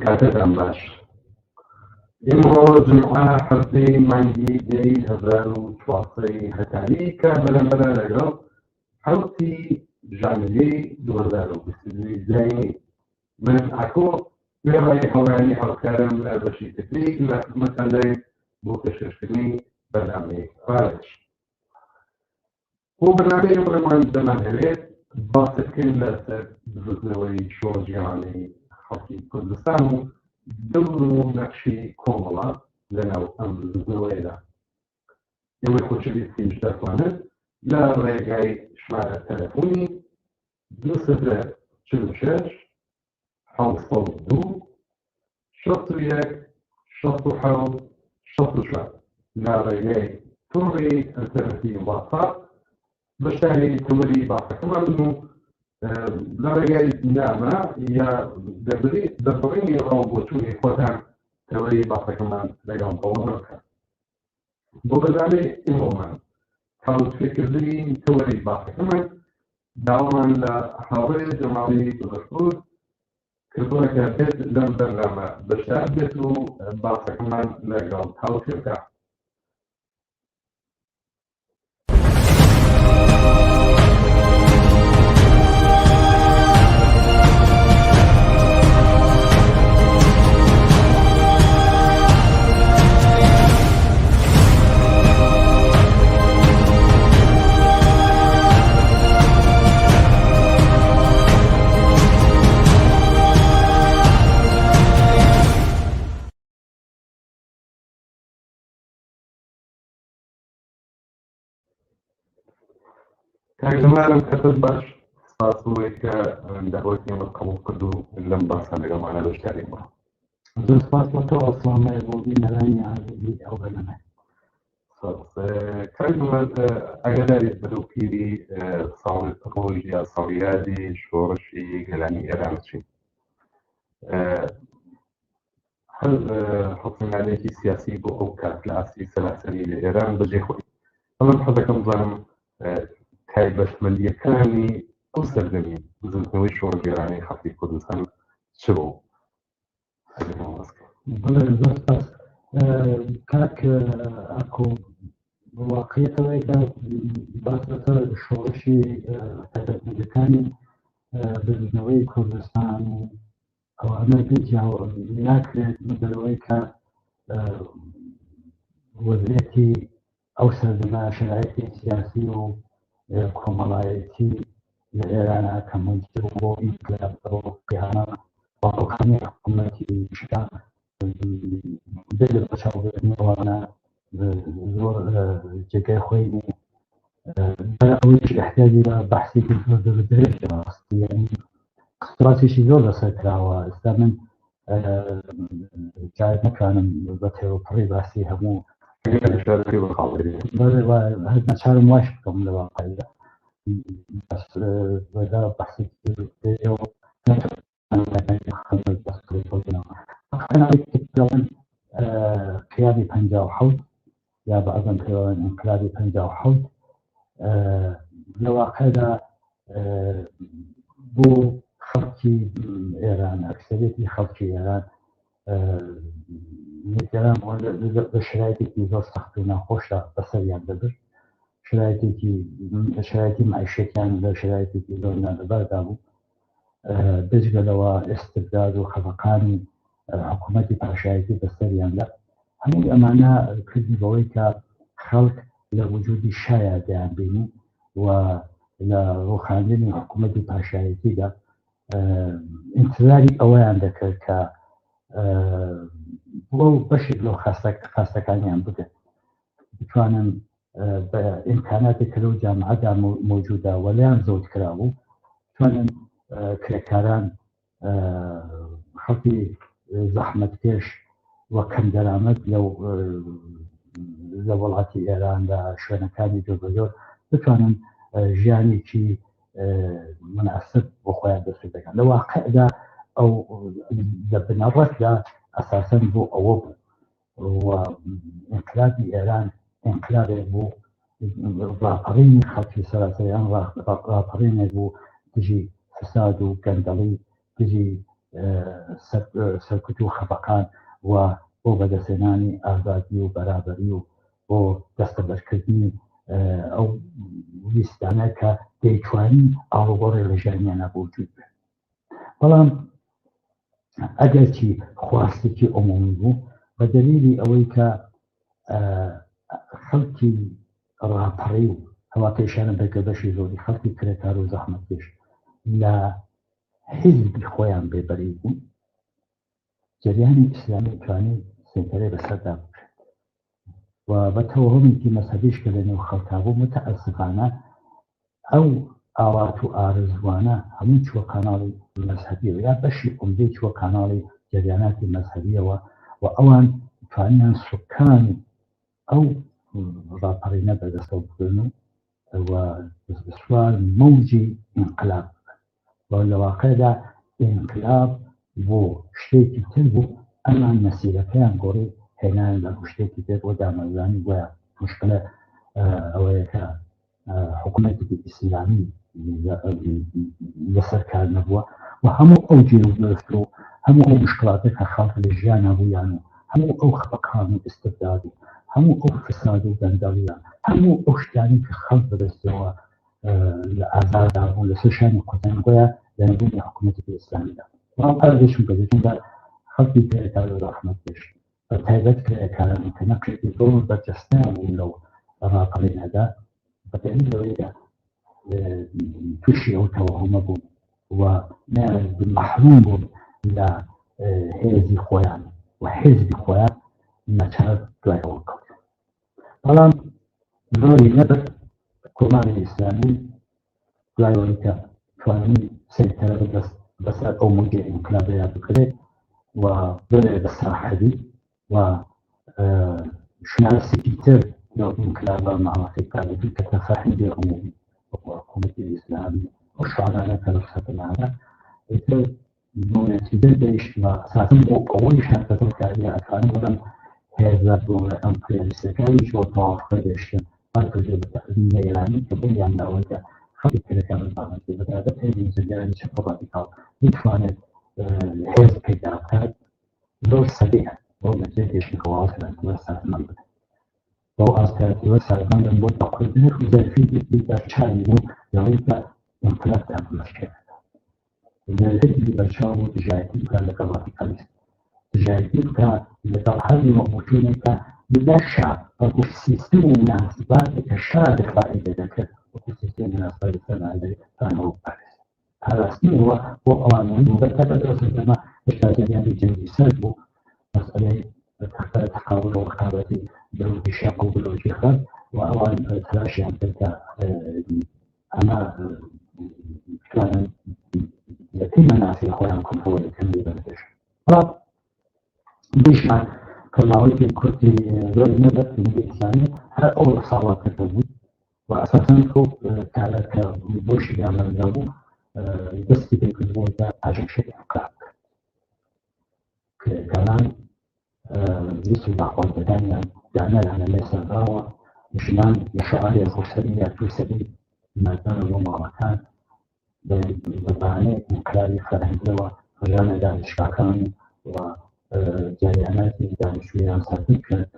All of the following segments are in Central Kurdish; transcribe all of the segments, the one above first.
کاتتان باش. ئێمە جمعە هەفتەی مانگی دەی 1400 هەتایی کە بەرەمبەرە لەگەڵ حوتی ژانڤیەی 2022 زاینی من ئاکۆ لێڕای هەوڵانی هەڵکارم لە بەشی تکنیک لە خزمەتتان دەێت بۆ پێشکەشکردنی بەرنامەی ئارش. بۆ بەرنامەی ئەمڕۆمان دەمانەوێت باسەکەین لەسەر بزوتنەوەی شۆڕژیانەی خەڵکی کوردستان و دەور و نەقشی کۆمەڵە لەناو ئەم بزوتنەوەیەدا. ئێوەی خۆشەویستیش دەتوانن لە ڕێگای ژمارە تەلەفۆنی 246 702 61 67 64 لە ڕێگای تۆڕی ئەنتەرنێتی واتساپ بەشداری تەوەری باسەکەمان و لە ڕێگای نامە یا دەربڕینی ڕاوبۆچوونی خۆتان تەوەری باسەکەمان لەگەڵ بەوە بکەن. بۆ بەرنامەی ئێوەمان هاوسێکردنی تەوەری باسەکەمان داوامان لە هاوڕێ جەماڵی بەخشپور کردووەکە بێت لەم بەرنامە بەشدار بێت و باسەکەمان لەگەڵ هاوسێ بکات. کاکزمانم کەست باش سپاس بۆی کە داوەتی ئێمە قبوڵ کرد و لەم باسە لەگەڵمانە بەشداری بووە. زۆر سپاس بۆ تۆ ئەسڵامەیە بۆ بینەرانی ئازادی ئەو بەرنامە. کاکزمان ئاگاداریت بەرەو پیری ڕۆژ یا ساڵیادی شۆڕشی گەلانی ئێران بچین. هەر حکومەتێکی سیاسی بۆ ئەو کات لە ئاستی سەراسەری لە ئێران بەجێ خۆی. بەڵام حەزەکەم بزانم تایبەتمەندیەکانی ئەو سەردەمی بزوتنەوەی شۆڕژێرانەی خەڵکی کوردستان چ بوو؟ بەڵێ زۆر سپاس کاک ئاکۆ واقعیەتەوەی کە باس لەسەر شۆڕشی تایبەتمەندیەکانی بزوتنەوەی کوردستان و ئەوانە ناکرێت بەرەوەی کە وەزعیەتی ئەو سەردەمە شرایەتی سیاسی و کۆمەڵایەتی لە ئێرانە کە موجب بۆ ئینقلاب بۆ قیامە باوەخانی حکوومەتی شتا دل بەچاوبردنەوەوانە زۆر جێگای خۆی و ئەوەیش احتیاجی بە بەحسێکی زۆر درێژ ڕاستی یعنی قسڵاتێکی زۆر لەسەر کراوە. ئێستا من جار نەکانم بە تێوەپڕی باسی هەموو ناچارم واش بکەم لە واقعیدا بەحسی قیادی 57 یا بەعەزم پێوەڵێن ئینقلابی 57 لە واقعدا بۆ خەڵکی ئێران ئەکسەرێتی خەڵکی ئێران نێران بە شرایەتێکی زۆر سەخت و ناخۆشە بەسەریان دەبرد. شرایەتی معیشەتیان لە شرایەتێکی زۆر نادەباردا بوو. بجگەلەوە ئێستبداد و خەفەقانی حکوومەتی پاشایەتی بەسەریاندا هەموو ئەمانە کردی بەوەی کە خەڵک لە وجودی شایە دەیانبینی و لە ڕووخاندنی حکوومەتی پاشایەتیدا ئینتزاری ئەوەیان دەکرد کە بۆ بەشێک لەو خاستەکانیان بدەن بتوانن بە ئیمکاناتی کە لەو جامعەدا موجودە وەلایان زەوت کرابوو بتوانن کرێکاران خەڵکی زەحمەتکێش وە کەم دەرامەت لە وڵاتی ئێران لە شوێنەکانی جۆگەجۆر بتوانن ژیانێکی مناسب بۆ خۆیان دەست دەکەن. لە واقعدا ئەو لە بنەڕەتدا ئەساسەن بۆ ئەوە بوو و ئینقلابی ئێران ئینقلابێک بوو ڕاپەڕینی خەڵکی سەراسەریان ڕاپەڕینێک بوو دژی فساد و گەندەڵی دژی سەرکوت و خەبەکان و بۆ بەدەستێنانی ئازادی و بەرابەری و بۆ دەستەبەرکردنی ئەو ویستانە کە دەیتوانی ئاڵوگۆڕی لە ژیانیانە بوجود بێت. بەڵام ئەگەرچی خواستێکی عمومی بوو بە دەلیلی ئەوەی کە خەڵکی ڕاپەڕی و هەواکێشانە بەگە بەشی زۆری خەڵکی کرێکار و زەحمەتکێش لە حیزبی خۆیان بێبەری بوون، جریانی ئیسلامی توانی سێنتەرەی بەسەردا بکرێت و بە تەوهمێکی مەذهبیش کە لە نێو خەڵکا بوو متەئەسفانە ئەو ئاوات و ئارزوانە هەموو چووە کاناڵی مەذهبیەوە یا بەشی عومدەی چووە کاناڵی جریاناتی مەذهبیەوە و ئەوان توانیان سوکانی ئەو ڕاپەڕینە بەدەستە بکردن و سوار مەوجی ئینقلاب و لە واقعدا ئینقلاب بۆ شتێکی تر بوو ئەمان مەسیرەکەیان گۆڕی هێنان لە شتێکی تر بۆ دامەزانی وایە مشکلە ئەوەیە کە حکوومەتێکی ئیسلامی لەسەر کار نەبووە و هەموو ئەو جێوەست و هەموو ئەو مشکلاتە کە خەڵک لە ژیان هەبوویان و هەموو ئەو خەپەکان و ئستبداد و هەموو ئەو فساد و گەندەڵیان هەموو ئەو شتانی کە خەڵک بەدەستەوە لە ئازادا بوو لە سەرشانی قوتان گویا لە نەبوونی حکوومەتێکی ئیسلامیدا بەڵام ئەرێشم بەدەچوندا خەڵکی کرێکار و ڕەحمەتکێش بە تایبەت کرێکارانی کە نەقشێکی زۆر بەرجەستیان بوون لەو ڕاپەڕینەدا بە دەلیل ئەوەیە تووشی ئەو تەوەهومە بوون و مەحروم بوون لە هێزی خۆیان و حیزبی خۆیان نەچار دوایەوە کەوت. بەڵام زۆری نەبێت کۆماری ئیسلامی دوایەوەی کە توانی سێنتەرە بەدەست بەسەر ئەو موجێ ئینقلابەیە بکرێت و بێ بەساحەبی و شناسێکی تر لەو ئینقلابە ماوەتەی کارەبی کە تەفاهیمی عمومی حکوومەتی ئیسلامی و شعارانە کە لە سەتەنانە ئیتر نتیجە گەیشت و ئەساساً بۆ ئەوەی شانتەکاری ئەتوانن بڵێن هێزە بۆ ئەم پرێنسەکانی زۆر تەواوەخە دەشتن بەڵکوژێ بە تەقدیمی ئێرانی کە بۆیان داوەکە خەڵکی کرێکار بەڵاتی بەدادە پێوی زەرگاری چەپە ڕادیکاڵ بتوانێت هێز پەیدا بکات زۆر سەریع بۆ نەتیجە گەیشتنەوە ئاساییەوە سازمان بدەن. بۆ ئاساییەوە سازماندن بۆ تەقدیم و زەرفی بەرچاوی بوو لەوەی کە ئینقلاب دامەشکێت. زەرفی بەرچاو و تجارەتی بکات لەگەڵ ڕادیکالیست تجارەتی بکات لەگەڵ هەرمی مەبوتونێکە لە شار وەکو سیستەمی مناسباتی کە شار فائیدە دەکرد وەکو سیستەمی مناسباتی سەرمایه‌داریەوە پارێز پاراستنەوە بۆ ئەوانەی بەتە بەدەستەما هێشتا جریانی جەنگی سەرد بوو مەسئلەی تەقابل و ڕقابەتی دەوڵەتی شەق و بلۆچی خەڵک و ئەوان تلاشیان کرد کە ئەمە بتوانن یەکەی مەنافعی خۆیان کۆنترۆڵ بکەن بەدەست بەڵام دیشان کە ماوەیەکی کورتی زۆر نەبەت ئیسلامی هەر ئەو ساڵاتەکە بوو و ئەساساً ئەو کارە کە بۆشی ئەمەدا بوو دەستی پێکردبووەکە ئاژەکشەی ئەفکار کرێکاران ویست و داخوازەکانیان دانەرانە لێ سەرداوە ژنان لە شەعاری خۆسەری یا تووسەری مادان بۆ ماڵەکان بەبانەیەک انقلابی فەرهەنگیەوە ڕژانە دانیشگاکان و جریاناتی دانیشتوویان سەردی کرد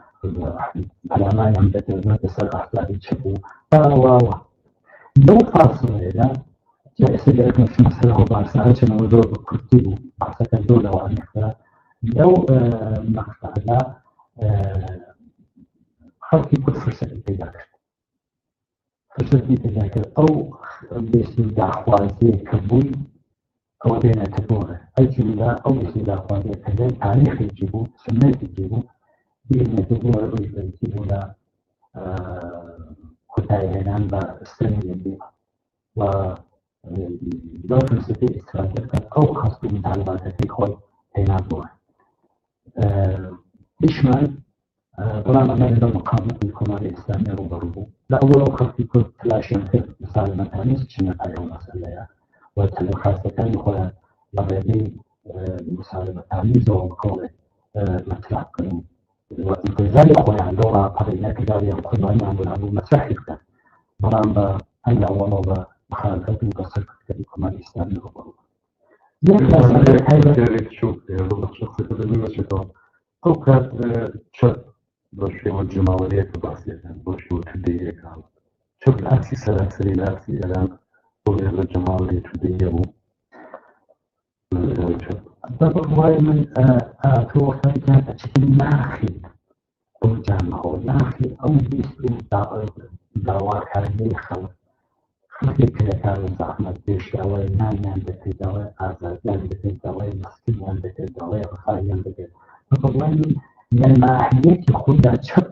پەلامایان بەدەستە سەر ئەحزابی چەپ و باواوە لەو فاصلەیەدا ئێستا دەکەم مەسەلە باسەکە چەندەوە زۆر بە کورتی بوو باسەکە زۆر لەوانەیە لەو مەقطعدا خەڵکی کورد فرسەتی پەیدا کرد فرسەتی پەیدا کرد ئەو بێسی داخوازیە کە بووی ئەوە بێنێتە دۆڕێ ئەیجیدا ئەو بێسی داخوازیە کە لای تاریخێکی بوو سنەتێکی بوو بێنێتە دۆڕە ئەوی بەرزی بوو لە کۆتایهێنان بە سەرێنێ و لەو فرسەتی ئیسرائیل کرد ئەو خەست و مطالباتەکەی خۆی پێنا بووە بشمان بەڵام ئەمە لەگەڵ مقاومەتی کۆماری ئیسلامی ڕوبەڕوو بوو لە ئەوڵەوە خەڵکی کورد تلاشیان کرد مسالمەتانیز چنە ئەو مەسەلەیە و تەلەخواستەکانی خۆیان بە ڕێگەی مسالمەتانیزەوە بکەوێت مەطرح بکەن و ئینتیزاری خۆیان لەو ڕاپەڕینەکەداریان قوربانیان بوو مەطرحی بکەن بەڵام بە هەنگاوەڵەوە بە مخالفەت و بە سەرکردنی کۆماری ئیسلامی ڕوبەڕوو یک مسئله هەیە جارێک شوت بە شخصەکە دەبینەچێتەوە ئەو کات چەپ بە شێوە جماوەریەکە باسیەکەن بۆ شێوە تودەیەکان چەپ لە ئاسی سەراسەری لە ئاسی ئێران بۆ لێرە جەماوەری تودەیە بوو بەڕوای من تۆ وەختێکیان ئەچێتی ناخی ئەو جامەەوە ناخی ئەو بیست و داواکاریەی خەڵک خەڵکی کرێکار و زەحمەت پێشەوەی نانیان دەکەیت داوای ئازادیان دەکەیت داوای مەسکینیان دەکەیت داوای ڕفاهیان دەکەیت بەڕوای من لە ماهیەتی خۆیدا چەپ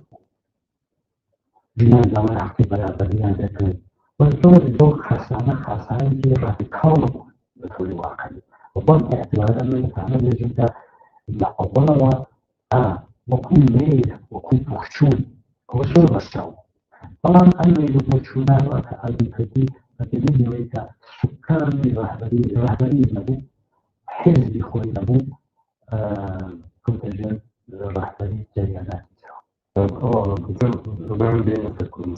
ژیان داوای حەقی بەرابەریان دەکەیت وەزۆر لەو خاسانەی ڕادیکاڵ بوو بە طوری واقعی وبڵ اعتبارا من تعمل لجنة لأولا وكون ميل وكون بخشون وشو بشاو طبعا أنا يبغى وكأبي كذي فكذي ويكا سكان رهبري نبو حزب خوي نبو كنت جن رهبري جريانات زمان بين تكون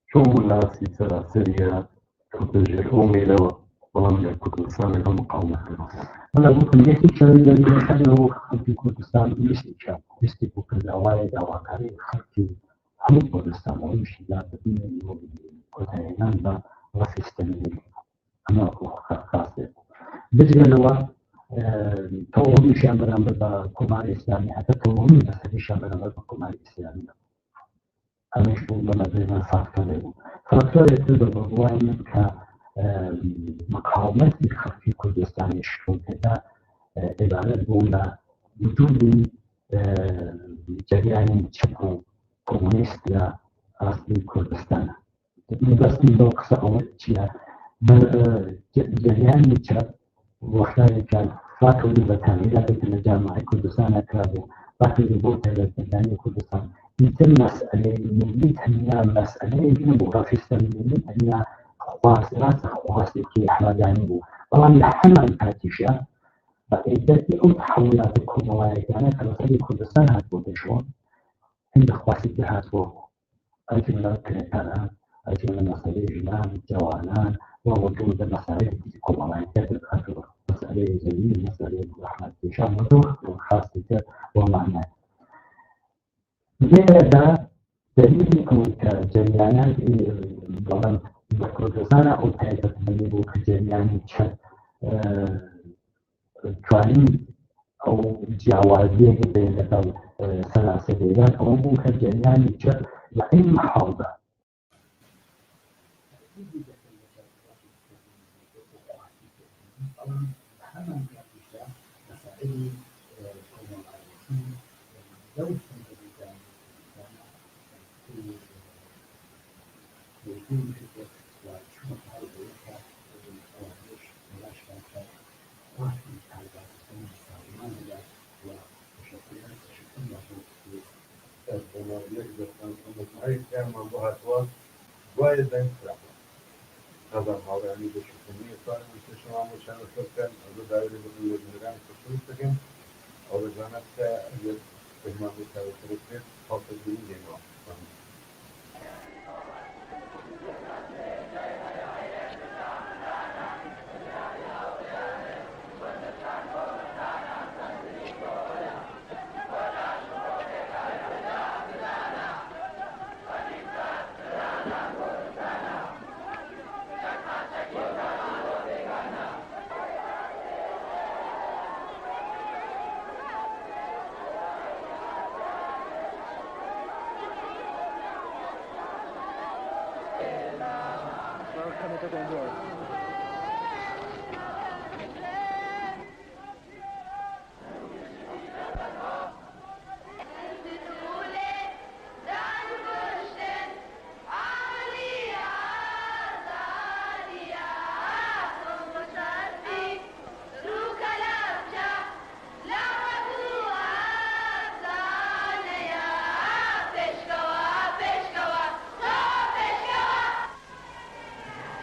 شو الناس سراسرية كنت جرؤومي لو والله كردستان المقاومة أنا ممكن يحكي كلام الذي يحكيه في كردستان يستشعر يستبقى الأوائل أواكاري خلقي هم كردستان ويمشي لا بدين كتاينان لا رفستانيين أنا خاصة بجد لو توهم شامل بالكمال الإسلامي حتى توهم بس شامل بالكمال الإسلامي أنا شو لما زينا فاكتور يتبع بالرواية ك مقاومتی خلقی کردستان شروع کرده عبارت بوده وجود جریان چپ و کمونیست یا اصلی کردستان بس این دو قصه اول چیه جریان چپ وقتی که فاکولی و تعمیرات که جامعه کردستان کرده وقتی بود تلفیزیونی کردستان این مسئله ملی تنیا مسئله نبود رافیستان ملی تنیا خواستي كي أحمداني بو طبعا لحما الفاتشة فإذا أو تحولات الكوموايا كانت كمثل كردستان هاتبو تشون عند خواستي هاتبو أجل من الكريتان أجل من مسألة جنان جوانان ووجود مسألة الكوموايا كانت أجل مسألة زمين مسألة أحمد تشان وضوح وخاصة ومعنى هذا دليل أو كجريانات ضمن كردستان أو تايفة مليبو كجريان شد توانين أو جوازية بين ثلاثة ديران أو مو كجريان شد لأي محافظة هذا الموضوع بشكلية صار مستشفى مشان السكان هذا داير بدو المكان كسوسكن أو رجعنا كأجل بجمع بتاعه كريت خاصة بالجنوب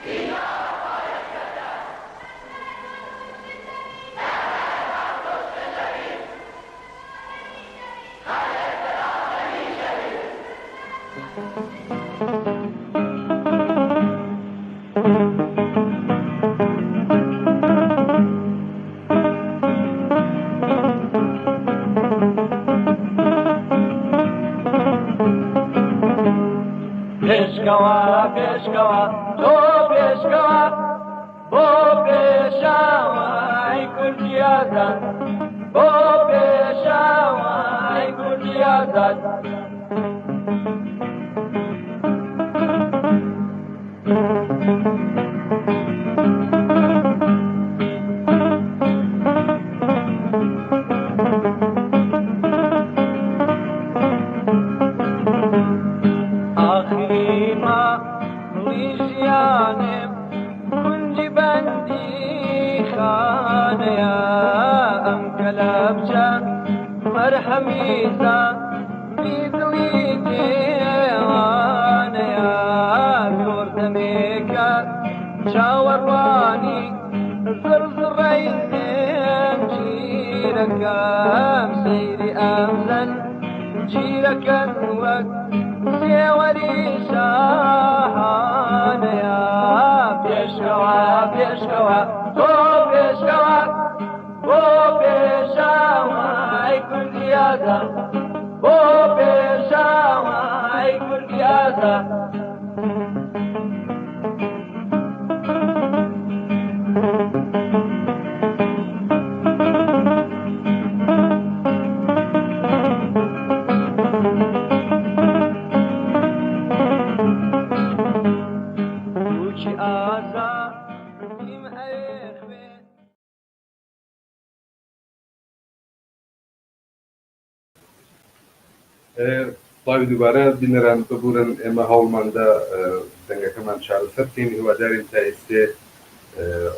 Yeah. پێشکەوە تۆ پێشکەوە بۆ پێشاوای کوردی ئازاد بۆ پێشاوای کوردی ئازاد آخری ما ژیانێم کونجی بەندی خانەیە ئەم کەلەبجە مەرحەمیزە میدڵی دێوانەیە زۆردەمێکە چاوەڕوانی زڕزڕەی زێنجیرەکەم سەیری ئەمزەن جیرەکەن وەک سێوەری شاهانەیە پێشکەوە پێشکەوە تۆ پێشکەوە بۆ پێشاوای کوردی ئازاد بۆ پێشاوای کوردی ئازاد بڵاوی دووبارە بینەران ببورن ئێمە هەوڵماندا دەنگەکەمان چارەسەر بکەین هیوادارین تا ئێستێ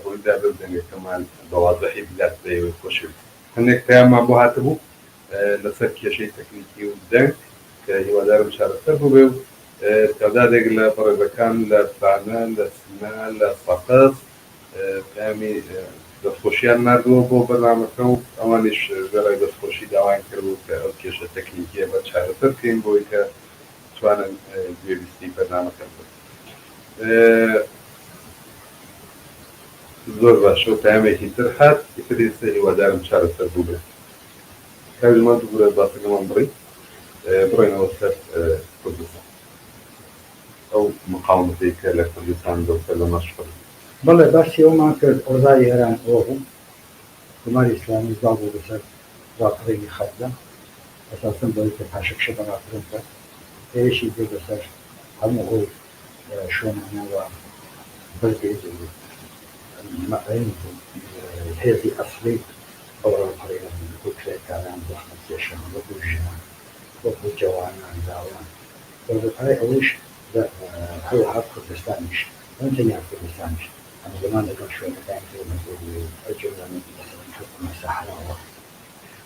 ڕوویدا بێ دەنگەکەمان بەواضەحی بدات بەوەی خۆشی هەندێک پەیامان بۆ هاتبوو لەسەر کێشەی تەکنیکی و دەنگ کە هیوادارم چارەسەر بووبێ و تعدادێک لە بەڕێزەکان لە بانە لە سنە لە سەقەس پەیامی دەستخۆشییان نردووە بۆ بەرنامەکە و ئەوانیش بەڕای دەستخۆشی داوایان کردبوو کە ئەو کێشە تەکنیکیە بە چارەسەر بکەین بۆی کە توانن گوێبیستی بەرنامەکە بکەن. زۆر باشە و پەیامێکی تر هات ئیتر ئێستا هیوادارم چارەسەر بووبێ. کاژمان دووبارە باسەکەمان بڕی بڕۆینەوە سەر کوردستان ئەو مقاومەتەی کە لە کوردستان دەوسەر لە مەشقڕ بەڵێ باسی ئەومان کرد ئۆزای ئێران ئەوە بوو حکومەتی ئیسلامی داڵ بوو لەسەر ڕاپەڕێنی خەتدا ئەساسەن بەوەی کە پاشەکشە بەڕاپەڕێن کرد پێویشی دێ بەسەر هەموو ئەو شوێنانەوە بەردێت هێزی ئەسڵی ئەو ڕاپەڕێنە بۆ کرێکاران زەحمەت کێشان وەکو ژنان وەکو جەوانان داوان بەڕێپەڕی ئەوەش هەروەها کوردستانیش من تنها كردستانش أنا زمان لقيت شوية كان في مسؤولية أجرنا من مثلا مساحة وقت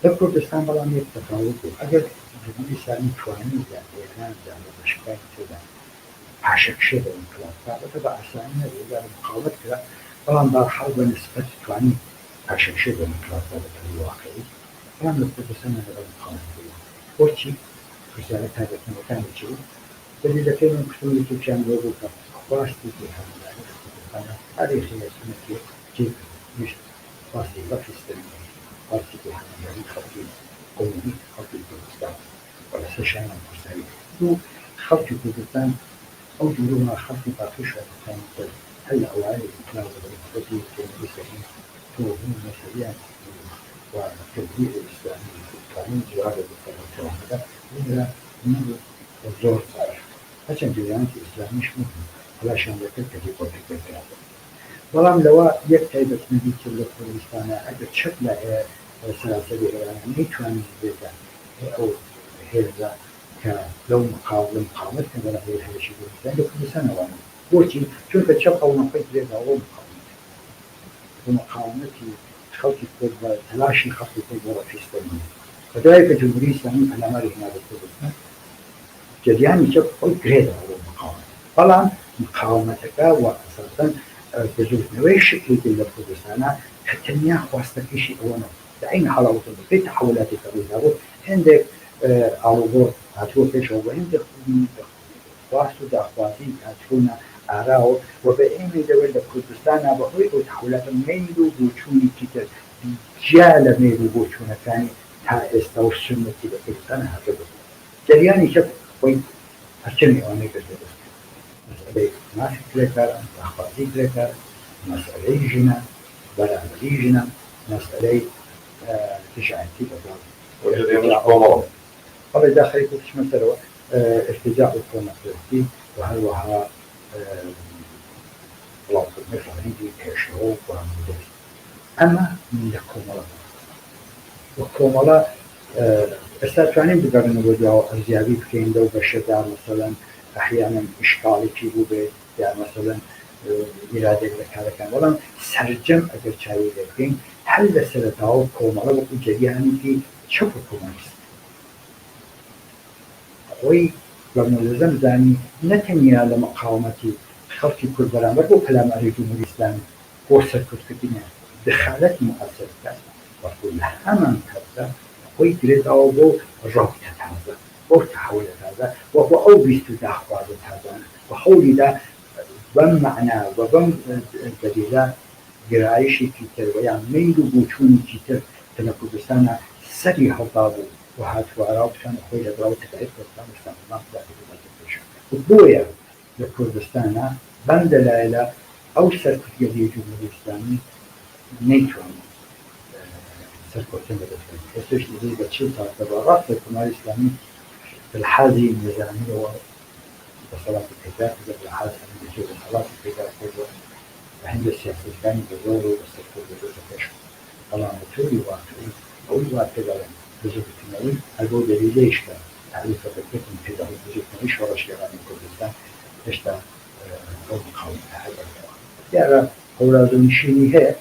لكردستان بلا ميت تفاوت أجر جمهوري سامي شواني يعني أنا يعني مشكلة كذا عشق شبه انقلاب فبتبع أسامي إذا مقاومة كذا طبعا دار حرب نسبة شواني عشق شبه انقلاب هذا الواقعي طبعا لكردستان هذا مقاومة كذا وشي رسالة هذا المكان يجوا بل إذا كانوا يكتبوا كان يوقفوا واسطي في هذا تاريخي سنتي كيف مش واسطي في السنة واسطي في هذا يعني خطي قومي خطي كردستان ولا سشان كردستان دو خطي كردستان أو جلونا خطي باقي شوية كان هلا أوعي كلاو خطي كان بيسمي توهم مسؤوليات وتطبيق الإسلامي قانون جوار بالقانون هذا من الزور صار عشان جريان الإسلامي مش مهم علشان يتكلم يقول بلام لو يكتب نبي كل كردستان أجد شكل سلاسل إيران يتوان بيتا أو هذا كلو مقاومة كان ولا غير هذا الشيء لأن كردستان وانا بوتي شو كتشبه ونقيت بيتا هو ومقاومتي خلقي كرد تلاشي خلقي كرد في استلمي فذلك الجمهورية الإسلامية على مالي هنا بالكردستان جريان يشبه قوي كريدا هو مقاومة طبعا مقاومتك وأساسا بجزء نوعي شكل لكردستان حتى نياه واستكي شيء أولا لأين حلاوة في تحولات كبيرة عندك على هاتوا فيش وعندك واسطة أخباري هاتونا أراو وبأين دولة كردستان بقوي وتحولات ميلو بوشوني كتير جال ميلو بوشونا ثاني تا استوى السنة كردستان هكذا جريان يشوف وين هالشيء أنا قلت مسئلەی مافی کرێکارە داخوازی کرێکارە مسئلەی ژنە بەرامبەری ژنە مسئلەی تشعاتی لەگەڵ بەڵێ داخلی کوچمە سەرەوە ارتجاع و کۆمەڵپەرستی و هەروەها وڵاتکردنی فەرهەنگی پێشەوە و بەرامبەری ئەمە لە کۆمەڵە وە کۆمەڵە ئێستا توانین بگەڕێنە بۆ دواوە ئەرزیابی بکەین لەو بەشەدا مەسەڵەن ئەحیاناً ئیشکاڵێکی بوو بێت یا مەسەڵەن ئیرادێک لە کارەکان بەڵام سەرجەم ئەگەر چاوی لێ بکەین هەر لە سەرەتاوە کۆمەڵە وەکو جەریانێکی چەپ و کۆمەڵیست خۆی بە مۆلەزەم زانی نەتەنیا لە مەقاومەتی خەڵکی کورد بەرامبەر بۆ پەلاماری جمهوری ئیسلامی بۆ سەرکوتکردنیان دخالەتی مؤثر بکات وەکو لە هەمان کاتدا خۆی گرێتەوە بۆ ڕەوتە تازە بۆ تەحویلە تازە وەکو ئەو بیست و داخوازە تازانە بە هەوڵیدا بەم مەعنا و بەم دەلیلا گرایشێکی تر و یان میل و بۆچوونێکی تر کە لە کوردستانە سەری هەڵدا بوو و هاتووارا بکەن خۆی لەگەڵ تەقاعد کوردستان بۆیە لە کوردستانە بەم دەلایلە ئەو سەرکوتیەتی جمهوری ئیسلامی نەیتوانێت سەرکەوتن بدەستێت ئێستاش دەبێت بە چل تاکە بە ڕاست حکومەتی ئیسلامی بالحازی نظامیەوە بەسەڵاتی پێدا کردە بالحاز هەمیشە بەسەڵاتی پێدا کردووە بە هەندێ سیاسەتەکانی بەزۆر و بەسەرکەوت بەدەستە پێش بەڵام بە تۆری واقعی ئەوەی وا پێداڵێن بزوتنەوەی هەر بۆ دەلیلەیشکە تعریفەکەکەتم پێداڵێن بزوتنەوەی شۆڕەشگەرانی کوردستان هێشتا ئەو مقاومەتە هەبێتەوە دیارە هەوڵادونشینی هەیە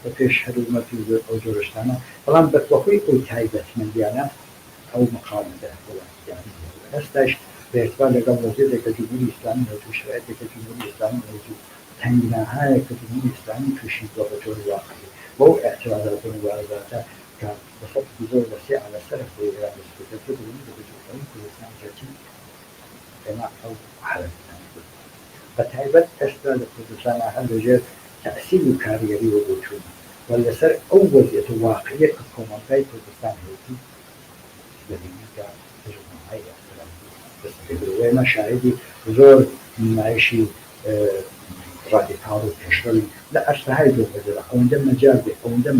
بە پێش هەرومەتی ئەو جۆرەشتانە بەڵام بەتوەخۆی ئەو تایبەتمەندیانە ئەو مقاومەتە وڵاتیانی هەستاش بێتوان لەگەڵ وەزیرێکە جمهوری ئیسلامی هەوتو شرایەتێکە جمهوری ئیسلامی هەوتو تەنگناهایەکە جمهوری ئیسلامی تووشی بووە بە جۆری واقعی بۆ ئەو اعتراضات و مبارزاتە کە بەسەڵی زۆر بەسێ عەلەسەر خۆی ڕادەستێتە ببینی بە بەجۆرەی کوردستان جەتی ئێمە ئەو حالەتان بە تایبەت ئێستا لە کوردستانە هەر لەژێر تأثیر و کاریگەری و بۆچوون و لەسەر ئەو وەزعیەت و واقعیەت کە کۆمەڵگەی کوردستان هەیەتی دەبینیکە تجربەهای ئێمە شاهدی زۆر نمایشی ڕادیکاڵ و پێشڕەوی لە ئەرسەهای دۆخەدەرە ئەوەندە مەجال بێت ئەوەندە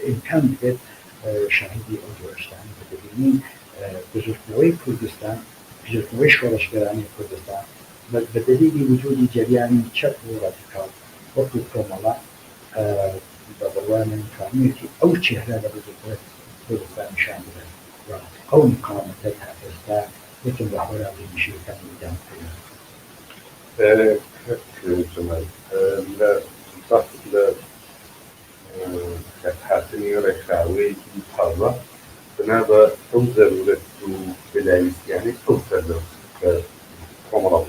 ئیمکان بێت شاهدی ئەو جۆرەشتانی دەبینین بزرگترەوەی کوردستان بزرگترەوەی شۆڕەشگەرانی کوردستان بە دەلیلی وجودی جەریانی چەپ و ڕادیکاڵ وەکو کۆمەڵە بە بڕوای نەتوانێتی ئەو چێهرە لە بزرگترەوەی کوردستان نیشان بدەن و ئەو مقاومەتە تا ئێستا یەکێک لە هۆرانی نشینەکانی ئیدام کردن. جمال لە هاتنی ڕێکخراوەیەکی تازە بنا بە ئەو زەرورەت و پێداویستیانەی ئەو سەردە کە کۆمەڵە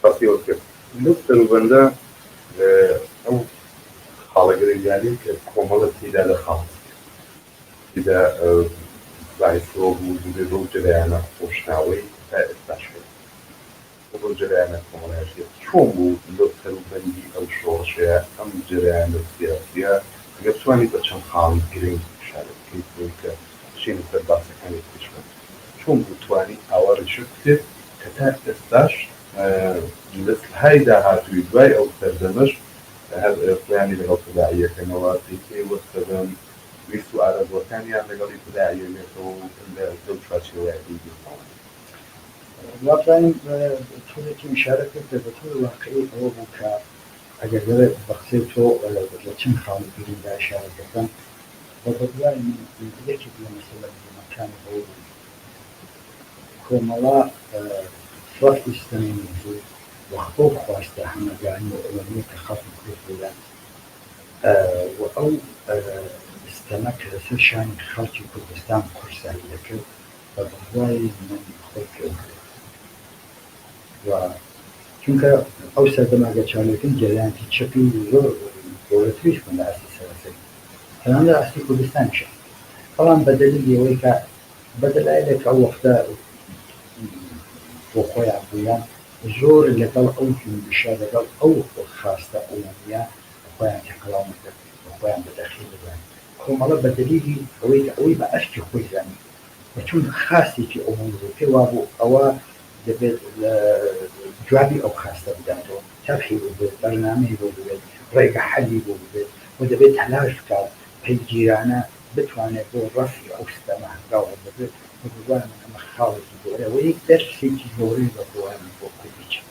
پاسیەوە کرد لەو سەروبەندە ئەو خاڵەگەرەیانی کە کۆمەڵە تێدا دەخاڵ تێدا باعثەوە بوو بێت بەو جەرایانە خۆشناوەی تا ئێستاش بۆ جەرایانە کۆمەڵایەتی چۆن بوو لەو سەروبەندی ئەو شۆڕشەیە ئەم جەرایانە سیاسیە ئەگەر توانی بە چەند خاڵی گرنگ شارە بکەیت بۆی کە بچینە سەر باسەکانی پێشبەر چۆن بوو توانی ئاوا ڕێژە بکرێت کە تا ئێستاش لەسلهای داهاتووی دوای ئەو سەردەمەش هەر پلانی لەگەڵ تداعیەکەنەوە پێکەی وەستەدەن ویست و ئارەزوەکانیان لەگەڵی تداعیەنێتەوە و لەو چوارچێوەیەکی بیرنەوە واتوانین تۆڵێکی ئیشارە کرد بە تۆر واقعی ئەوە بوو کە ئەگەر دەوێت بە قسەی تۆ لە چەند خاڵی گرنگدا ئیشارە دەکەم بە بەدوای یەکێک لە مەسەلە مهمەکانی ئەوە بوو کۆمەڵە ڕەفی ستەمینی بوو وەختۆ خواستە هەمەگانی و ئەوەنیە کە خەڵکی کورد بودان و ئەو ستەمە کە لەسەر شانی خەڵکی کوردستان قورسایی دەکرد بە بەدوای من خۆی پێوە و چونکە ئەو سەردەماگە چاڵەکەن جەریانکی چەپی زۆر گەورەتریش بوون لە ئاستی سەرەسەری هەمان لە ئاستی کوردستانیشە بەڵام بە دەلیلی ئەوەی کە بە دەلایلێک ئەو وەختە بۆ خۆیان بوویان زۆر لەگەڵ ئەو جنبشە لەگەڵ ئەو خاستە ئەوەنیە خۆیان تێکەڵاو نەکرد خۆیان بەدەخیل بدەن کۆمەڵە بە دەلیلی ئەوەی کە ئەوەی بە ئەشتی خۆی زانی و چون خاستێکی ئەو موضوع پێ وا بوو ئەوە دەبێت جوابی ئەو خاستە بداتەوە تەبحی بۆ بێت بەرنامەی بۆ بێت ڕێگە حەلی بۆ بێت و دەبێت تەلاش بکات پەیگیرانە بتوانێت بۆ ڕەفی ئەو سیستەمە هەنگاو ببێت بگوانم ئەمە خاڵێکی گەورە و یەک دەرسێکی گەورەی بەڕوانم بۆ کوردیچە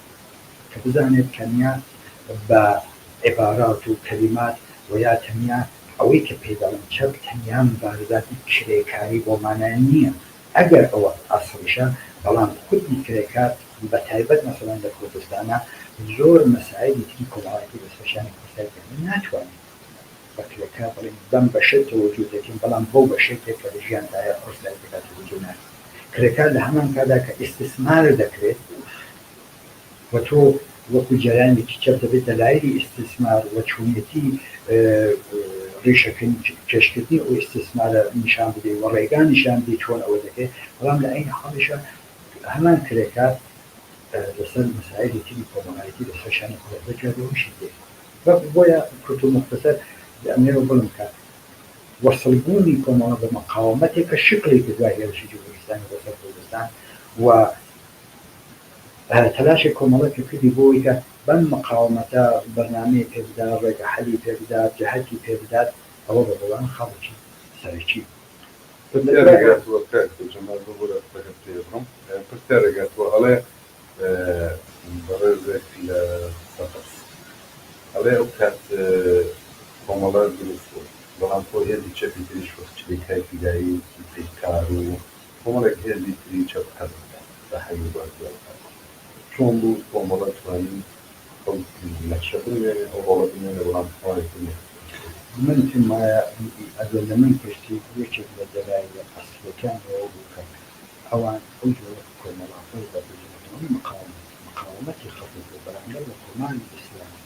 کە بزانێت کەنیا بە عبارات و کەلیمات و یا تەنیا ئەوەی کە پێداڵم چەپ تەنیا مبارزاتی کرێکاری بۆ مانای نییە ئەگەر ئەوە ئاسڵیشە بەڵام کوردی کرێکار بە تایبەت مەسەڵەن لە کوردستانە زۆر مەسائلی تری کۆمەڵایەتی بەسەرشانی کوردستان ناتوانێت بە کرێکار بڵێن بەم بەشە تەوەجوه دەکەین بەڵام بەو بەشێکێک کە لە ژیاندایە ئەوسای دەکات تەوەجوه ناکات کرێکار لە هەمان کادا کە ئیستثمار دەکرێت و تۆ وەکو جەرایانێکی چەپ دەبێت دەلایلی ئیستثمار و چوونەتی ڕیشەکەی کێشکردنی ئەو ئیستثمارە نیشان بدەیت و ڕێگان نیشان بدەیت چۆن ئەوە دەکەێت بەڵام لە عین حاڵیشە هەمان کرێکار لەسەر مەسائلی تری کۆمەڵایەتی لەسەر شانی کوردستان جوابەوەشی دێت بۆیە کورت و مختصر ئەمێرە بڵم کە وەسڵبوونی کۆمەڵە بە مەقاومەتێک کە شکلێکی دوای هێرشی جمهوریستانی بەسەر کوردستان و تەلاشی کۆمەڵە کە کردی بۆی کە بەم مەقاومەتە بەرنامەیە پێبدا ڕێگە حەلی پێبدات جەهەتی پێبدات ئەوە بە بەڵام خەڵکی سەرەکی پرسیارێگاتوە ئەڵێ بەڕێزێک لە سەقس ئەڵێ ئەو کات کۆمەڵە دروست بوو بەڵام تۆ هێزی چەپی تریش وەخچێکای فیدایی کار و کۆمەڵێک هێزی تری چەپ هەز بە حەیو بازار چۆن بوو کۆمەڵە توانی نەخشە بنوێنێ ئەو ڕۆڵە بنوێنێ بەڵام توانێت بنوێنێ من وایە ئەگەر لە من پرسی یەکێک لە دەلایل ئەسڵەکانەوە بوو کە ئەوان ئەو جۆرە کۆمەڵاتەی بەدەستەوەی مقاومەتی خەڵک بەرامبەر بە کۆماری ئیسلامی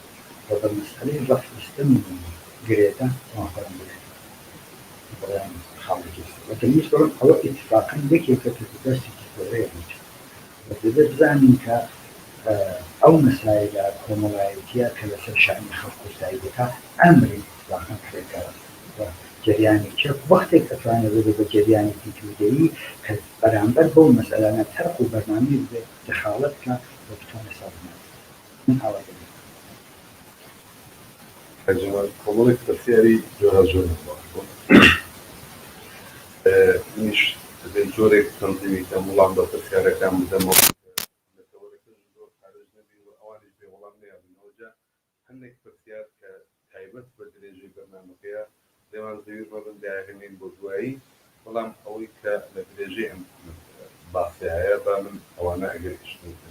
و بە مەسئلەی ڕەفستنی گرێدە موافقم بێت بەڵام خەڵکی وەتەنیش بڵم ئەوە ئیتفاقاً یەکێکە کە دەستێکی گەورەیە بوو و دەبێت بزانین کە ئەو مەسایلە کۆمەڵایەتیە کە لەسەر شانی خەڵک و سایدەکە ئەمری واقعا کرێکارە و جریانی چەپ وەختێک ئەتوانێت بێت بە جریانێکی توودەیی کە بەرامبەر بەو مەسئلانە تەرق و بەرنامەی بێت دەخاڵەت کە بە بتوانێت سازمان من ئاوا دەبێت کۆمەڵێک پرسیاری جۆرە زۆر نیش دەبێت جۆرێک تەنزیمی کە وەڵام بە پرسیارەکان بدەمەوە هەندێک پرسیار کە تایبەت بە درێژەی بەرنامەکەیە لێوان زەویر بەبن داهێنین بۆ دوایی بەڵام ئەوەی کە لە درێژەی ئەم باسیایە با من ئەوانە ئەگەر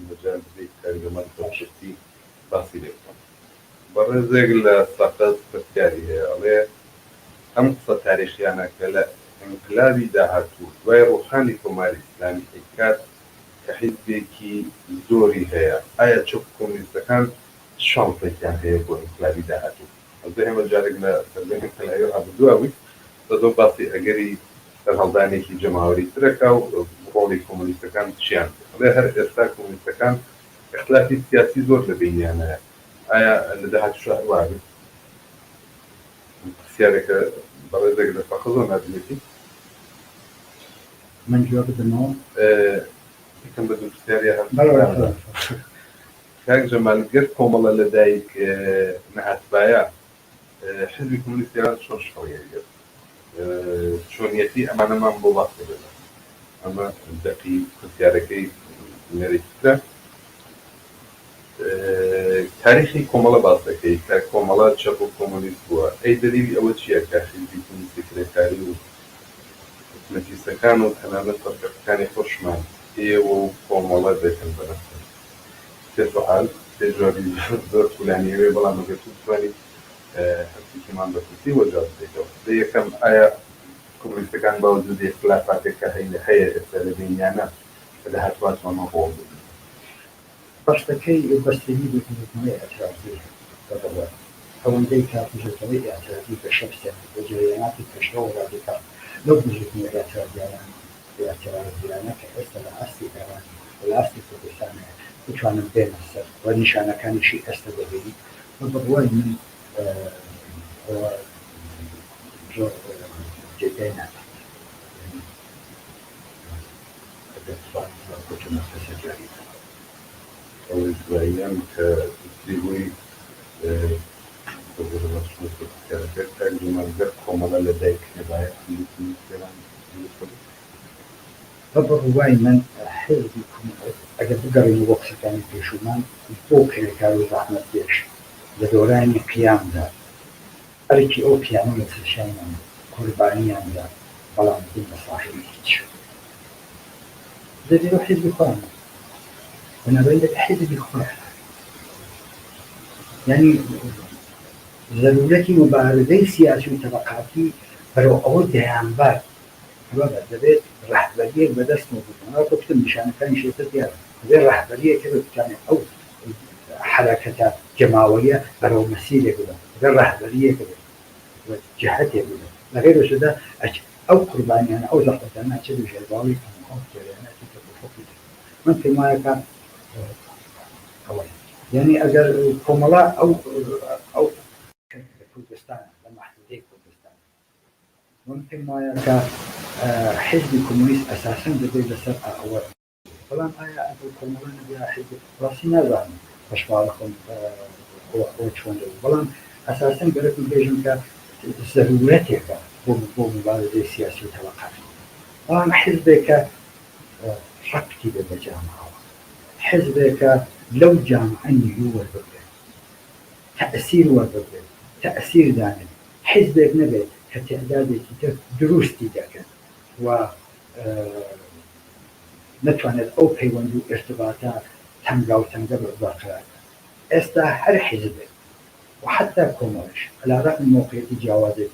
مەجال بدەیت کاریگەمەند بەشتی باسی لێ بکەم بەڕێزێک لە سەقەت پرسیاری هەیە ئەڵێ ئەم قسە تاریخیانە کە لە انقلابی داهاتوو دوای ڕۆحانی کۆماری ئیسلامی ئەیکات کە حیزبێکی زۆری هەیە ئایا چەپ کۆمونیستەکان شانسێکیان هەیە بۆ انقلابی داهاتوو ئەوزە ئێمە جارێک لە سەردەمی کەلایۆ هەبدووەوی دەدۆ باسی ئەگەری سەرهەڵدانێکی جەماوەری ترەکە و ڕۆڵی کۆمونیستەکان چیان ئەڵێ هەر ئێستا کۆمونیستەکان اختلافی سیاسی زۆر لە بینیانە ئایا لە داهاتووشە هەروە بێت پرسیارێکە بەڕێزێک لە فەقە زۆر نادمێتی من جواب بدەمەوە یەکەم بە دوو پرسیاری هەم کاک جەمال گەر کۆمەڵە لەدایک نەهاتبایە حزبی کۆمونیستیان چۆن شەڕیەکرد چۆنیەتی ئەمانەمان بۆ باس دەبێت ئەمە دەقی پرسیارەکەی نەرێکترە تاریخی کۆمەڵە باس دەکەی کە کۆمەڵە چەپ و کۆمونیست بووە ئەی دەلیلی ئەوە چییە کە حزبی کۆمونیستی کرێکاری و حکومەتیستەکان و تەنانەت فەرقەکانی خۆشمان ئێوە و کۆمەڵە دەکەن بەرەسەر سؤال تجاري زۆر طولانیەوەی بەڵام ئەگەر تو بتوانیت هەرچێکیمان بەپرسی وەجواب بدەیتەوە یەکەم ئایا کۆمونیستەکان باوجود اختلافاتێک هەیە ئێستا لە بینیانە کە داهاتوواتمانە ڕۆڵ بدەن بەشتەکەی بەستگی بکردنەوەی ئەترافی بەدەوە ئەوەندەی کاتژێتەوەی ئاعترافی بە شەخصیان بە جریاناتی پێشەوە ڕادیکال لەو بژێتنی ئاعترافیانە کە ئێستا لە ئاستی ئێران لە ئاستی کوردستانەیە بتوانم بێنە سەر و نیشانەکانیشی ئێستا دەبێت و بەڕوای من زۆر جێگای ناکات أو إسرائيليا كتسيبوي ترجمة ذكرهم على لديك نباية طبعا واي من حزبكم أجل بقري وقت كان في شمان فوق كارو زحمة ديش لدوران قيام دا أريكي أو قيامو يتسشينا قربانيان دا بلان دين مصاحب هيتش ده حزب خوانا أنا بقول حزب خوانا يعني ضرورة مبارزة سياسية طبقاتي برو أود دهانبار رابع دبيت رهبرية بدست موجود أنا قلت مشان كان شيء تدير غير رهبرية كذا كان أو حركة جماعية برو مسيرة كذا غير رهبرية كذا وجهات كذا غير شده أو قرباني أنا أو زحمة أنا أشد جلباوي أو أنا أشد من في ما كان قوي يعني أجر كملا أو كردستان لما حدودي كردستان ممكن ما يكا حزب كومونيست أساسا بدي لسر أول فلان آية أنتو كملا نبيا حزب راسينا زاني أشوالكم وشون فلان أساسا قلت نبيجن كا ضرورتك بو مبارزة سياسية توقف فلان حزبك ربطي بالجامعة حزبك لو جامعة يو البلد تأثير والبلد تأثير داني حزبك نبي كتعداد دروستي ذاك و نتوانت أو بيوندو ارتباطات تنقاو بالباقرات استا هر حزبك وحتى كومرش على رغم موقعية جوازته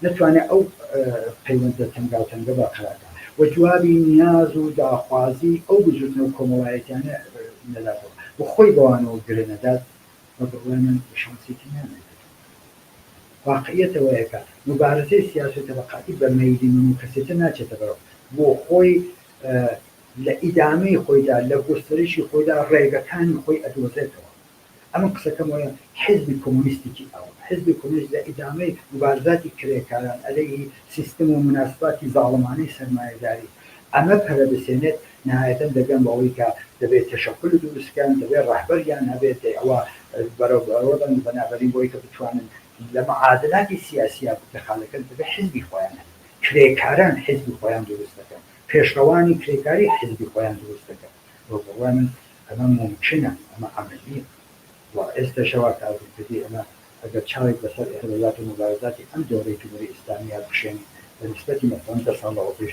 نتوانت أو بيوندو تنقاو بالباقرات وجوابي نياز وداخوازي أو بجوتنا كومرايت يعني نلاتو وخوي بوانو جرينادات وبغوانا شانسي تنانا واقعية ويكا مبارزة سياسة طبقاتي بميدي من مكسيتنا تبرو وخوي لإدامي خوي دا لغوستريشي خوي دا ريغا كان خوي أدوزيتو أما قصكم ويا حزب كومونيستي أو حزب كومونيست لإدامي مبارزاتي كريكاران عليه سيستم ومناسبات ظالماني سرمایه داری أما بسنة نهاية دقن بويكا دبيت تشكل دوس كان دبيت رهبر يعني هبيت أو برودن بنابرين بويكا بتوانن لما عادلات السياسية بتخالكن دبيت حزب خويانا كريكاران حزب خويان دوستكن پیشروانی كريكاري حزب خويان دوستكن وبرامن أما ممكنة أما عملية واستشواك على البدء أنا أجد شايف بسر إحداثات المبارزات أم دوري جمهورية إسلامية بشين بالنسبة مثلا تصل الله وفيش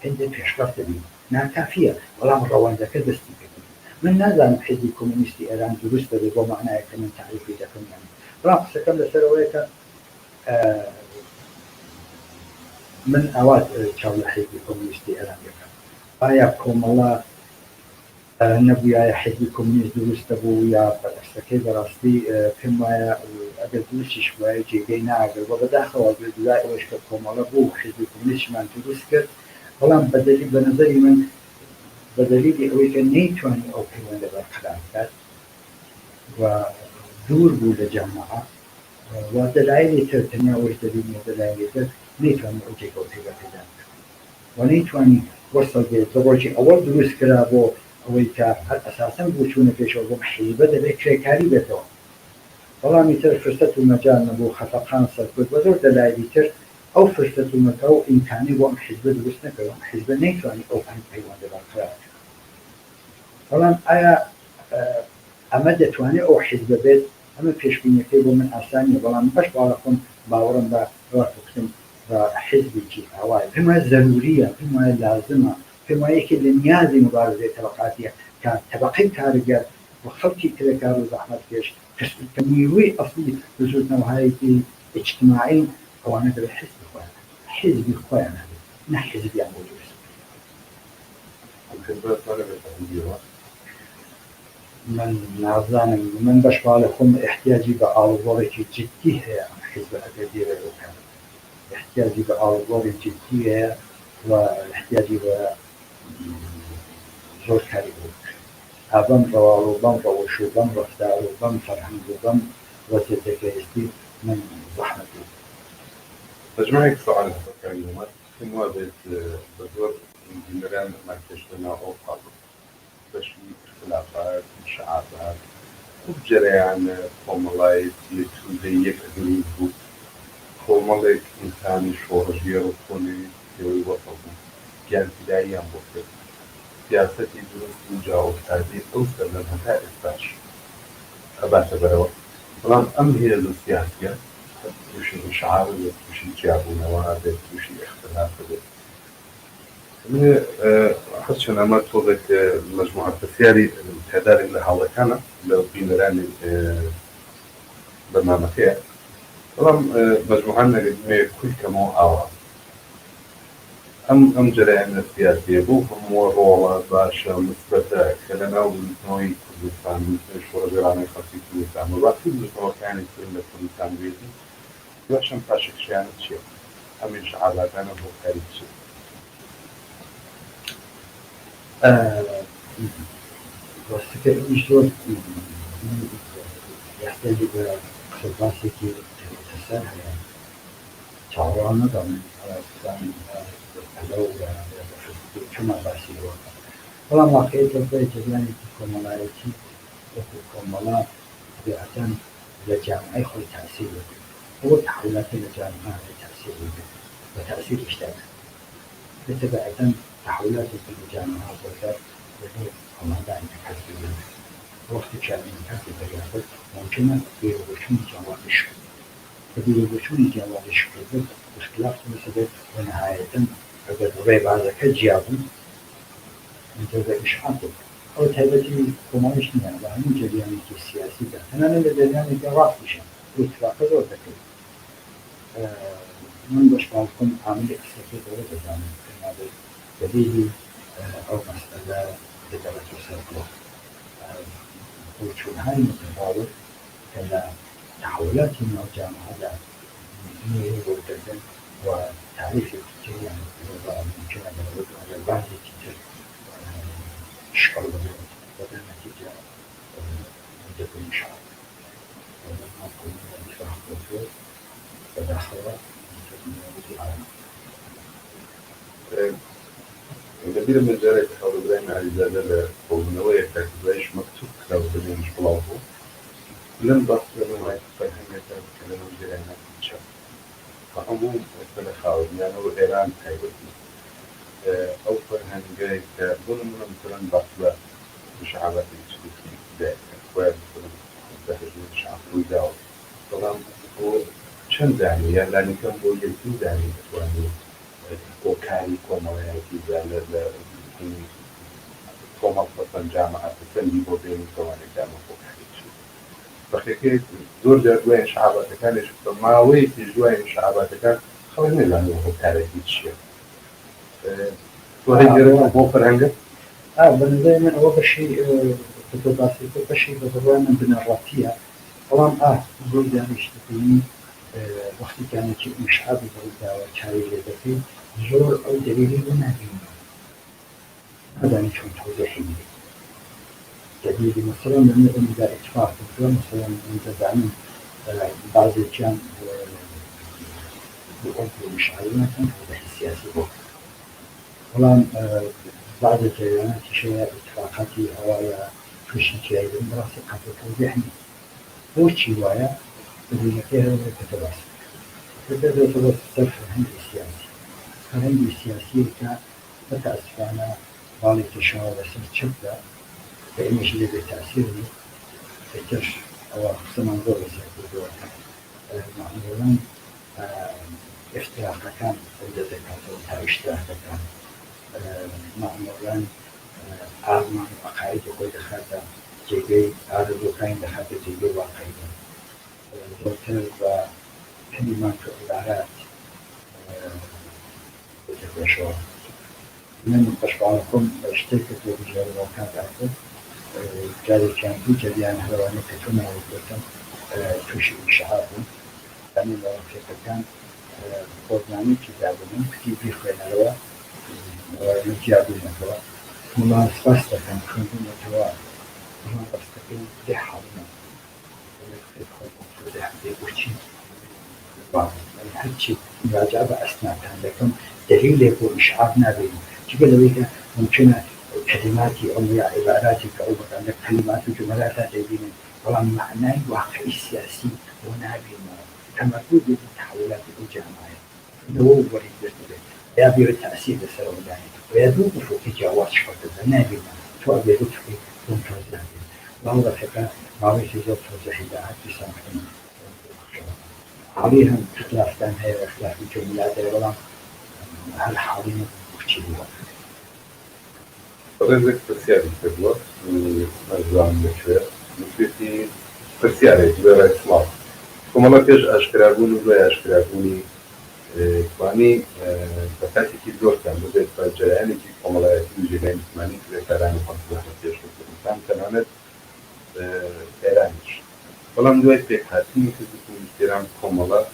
هندي پیشرفت بي ناكافية ولا من روان ذاك دستي من نازل حزب كومونيستي إيران درست به معناه كمن تعريفي ذاكم يعني راقص كم لسرويك من أوات شاول حزب كومونيستي إيران يكا آيا كوم الله نبويا حزب كومونيست درست بو يا بسكي براستي كما أجل درست شوية جينا أجل وبداخل أجل دلائي وش كوم الله بو حزب كومونيست من درست والله بدليل بنظري من بدليل أوي كان نيتواني أو كمان بالخلافات ودور بول جماعة ودلائل ترتنيا وجدليل دلائل تر نيتواني أوجي كوتي بكذا ونيتواني وصل بزوجي أول دروس كرابو أوي كأساسا بوشون فيش أو محيبة دلائل كاري بتو والله ميتر فرصة المجال نبو خفقان صرفت وزور دلائل تر أو فرصة المكو إمكاني وأم حزب درسنا كلام حزب نيتواني أو أن بيوان دباركرات طبعا آية أمد تواني أو حزب بيت أما فيش بيني كيبو من أساني طبعا باش بعرفون باورن برافقتم حزب جي هواي فيما ضرورية فيما لازمة فيما يكي لنيازي مبارزة طبقاتية كطبقين كارجات وخلقي كذا كارو زحمة كيش كميروي أصلي وجودنا وهاي اجتماعي هو أنا ده حزب خوان حزب خوان نه حزب يعني موجود الحزب طلبت عندي من نازان من بشوالكم احتياجي بألوظة جدية حزب أكادير الوكالة احتياجي بألوظة جدية واحتياجي بزور كاريبوك أبم روالو بم روشو بم رفتارو بم فرهنگو بم وسيتكيستي من زحمة تجمعك سؤال كلمات ثم بدور جنرال مركز لنا أو قبل باش اختلافات انشعابات وبجريان کۆمەڵایەتی توودەی یەک دروست بوو کۆمەڵێک ئینسانی شۆڕژیە و کۆنی پێوەی وەفە بوو گیانفیداییان بۆ کرد سیاسەتی دروست و جاوەفتادی ئەو سەردەم هەتا ئێستاش ئەباتە بەرەوە بەڵام ئەم هێز و سیاسیە تووشی انشعاب بێت تووشی جیابوونەوە بێت تووشی اختلاف بێت هەرچەند ئەمە تۆڵێک مەجموعە پرسیاری تعدادێک لە هاوڵەکانە لە بینەرانی بەرنامەکەیە بەڵام مەجموعەن نەگەدمێ کولکەمەوە ئاوا ئەم جەرایانە سیاسیە بۆ هەموو ڕۆڵە باشە مثبەتە کە لەناو بنووسنەوەی کوردستان بنووسنەوەی شۆڕەژێرانەی خەڵکی کوردستان وەباتی بنووسنەوەکانی تر لە کوردستان بێتی دواشم پاشەکشیانە چییە ئەمیش عاداتانە بۆ کاری چیە ڕاستەکە ئەویش زۆر یاحتاجی بە قسەباسێکی مختصر هەیە چاوەڕوان نەدەڵێن چما باسیەوە بەڵام واقعیەتە بڵێ جریانێکی کۆمەڵایەتی وەکو کۆمەڵا طبیعەتەن لە جامعەی خۆی تاثیر بکات ئەوە تحولاتی لە جامعە تاثیر بکات بە تاثیری شتێکە بتبعەتەن تحولاتێکی لە جامعە بۆکات لەبێ هەڵمەدانی کەس ببێت وەختی کارین کەسی بەریابێت ممکنە بێوەچوونی جیاوازیش بێت کە بێوەچوونی جیاوازیش بێت مشکلات بێت بە نەهایەتەن ئەگەر ڕێبازەکە جیابوو منتەزە ئیشعاب بێت ئەو تایبەتی کۆمەڵیش نییە بە هەموو جەریانێکی سیاسیدا تەنانەت لە جەریانێکی ڕاستیشە اتفاقە زۆر دەکەوێت من بەشماڵکۆم عاملی قسەکەی دەوە دەزانم کە نابێت دەبێتی ئەو مەسئلە دەبێت سەرکۆ بۆچوونهای متفاوت کە لە تحولاتی ناو جامعەدا نوێی بۆکردن و تعریفێکی جریان ممکنە دەبێت لە بازێکی تر شکڵ ببێت بەبێ نەتیجە دەبێت شعب اتفاق بۆ بەداخەوە لەبیرە من جارێک هەوڵبرای عەلیزادە لە کۆبوونەوەیە کاتیبایش مەکتوب کراوە دەبێنش بڵاو بوو لەم باس لەمە وای فەرهەنگەکە کە لەنەو جێرانە چە بە هەموو مەسەلە خاوەنیانەوە ئێران تایبەتی ئەو فەرهەنگەی کە بۆ نمونە مثلەن باس لە مشاعباتی سلوکی دایە وایە مثلەن بەهەژوور شعب ڕووی داوە بەڵام بۆ چەند دانی یان لانیکەم بۆ یەکین دانی دەتوانێت بۆ کاری کۆمەڵایەتی لە کۆمەڵ فەسەن جامعەت سەندی بۆ بێنی کۆمەڵێکدامە بۆ کاری بەخێکەی زۆر جار دوای شعباتەکانیش بە ماوەی پێش دوای شعباتەکان خەڵک نەزانێت بۆ کارێکی چییە تۆ هەیگەرەوە بۆ فەرهەنگە بەنظر من ئەوە بەشی بەسی بەشی بە زەبان من بنەڕاتیە بەڵام زۆر جاریش دەبینی وەختی کانێکی ئینشعابی بەڕووداوە چاوی لێ دەکەی زۆر ئەو دەلیلی بۆ نابینی نەدانی چۆن تەوزیحی بدەیت دەلیلی مەسەڵەن لەمێ ئەمدا ئیتفاق بکرێ مەسەڵەن من دەزانم بعضێکیان بۆ ئەو مشاعرەکان تەوزیحی سیاسی بۆ بەڵام بعض الجريانات شيء اتفاقاتي هوايا توشي جاي بمراسي قبل توضيحني بوشي وايا اللي فيها كتباس كتباس صرف الهندي السياسي الهندي السياسي كان متأسفانا بالي تشاور بس تشبه فإنش اللي بتأثيرني تكش أو خصنا نظر سيكون معمولا افتراق كان ولدتك كان اشتراك كان معمولا آرمان وعقائد خۆی دەخاتە جێگەی ئارزوەکانی دەخاتە جێگەی واقعیدا زۆرتر بە کەلیمان کە عیبارات بتێکۆشەوە من بەشباڵەکۆم بە شتێک کە تۆ بژێڕەوەکان داکرد جارێکیان دوو جەریان هەروانەی کە تۆ ناوەگرتم تووشی ئینشعاب بوون ئەمە لەوەکێکەکان خۆزنامەیەکی دابوون کتێبی خوێنەرەوە جیابوونەکەوە وڵان سپاس دەکەم خوێندنەوە وڵان ڕاستەکەی لێ حاڵنە بۆچی هەرچی مراجعە بە ئەسنادتان دەکەم دەلیلێک بۆ ئیشعاب نابێنم جگە لەوەی کە ممکنە كلماتي أو عباراتك أو عندك كلمات وجملات تبين والله معناه واقعي سياسي ونابي كما توجد التحولات الجامعية دو وريد يا بير التأثير السعودي ويدوب في جواز شفت النابي تو أبي لطفي ممتاز والله فكرة ما بيش يجوز زحيدات بسامحين عليهم اختلاف كان هي اختلاف الجملات والله هل حاليا وكتشيلها Ręczek specjalny tego, nazywamy się, myślę, specjalnie, które jest mało. Como ela fez as cragunas, as craguni, quando a parte que gostam do jeito para gerente, que como ela é gerente, mas nem que caramba quando você fez o que não está não é antes. Falando do EPK, tinha que se considerar como ela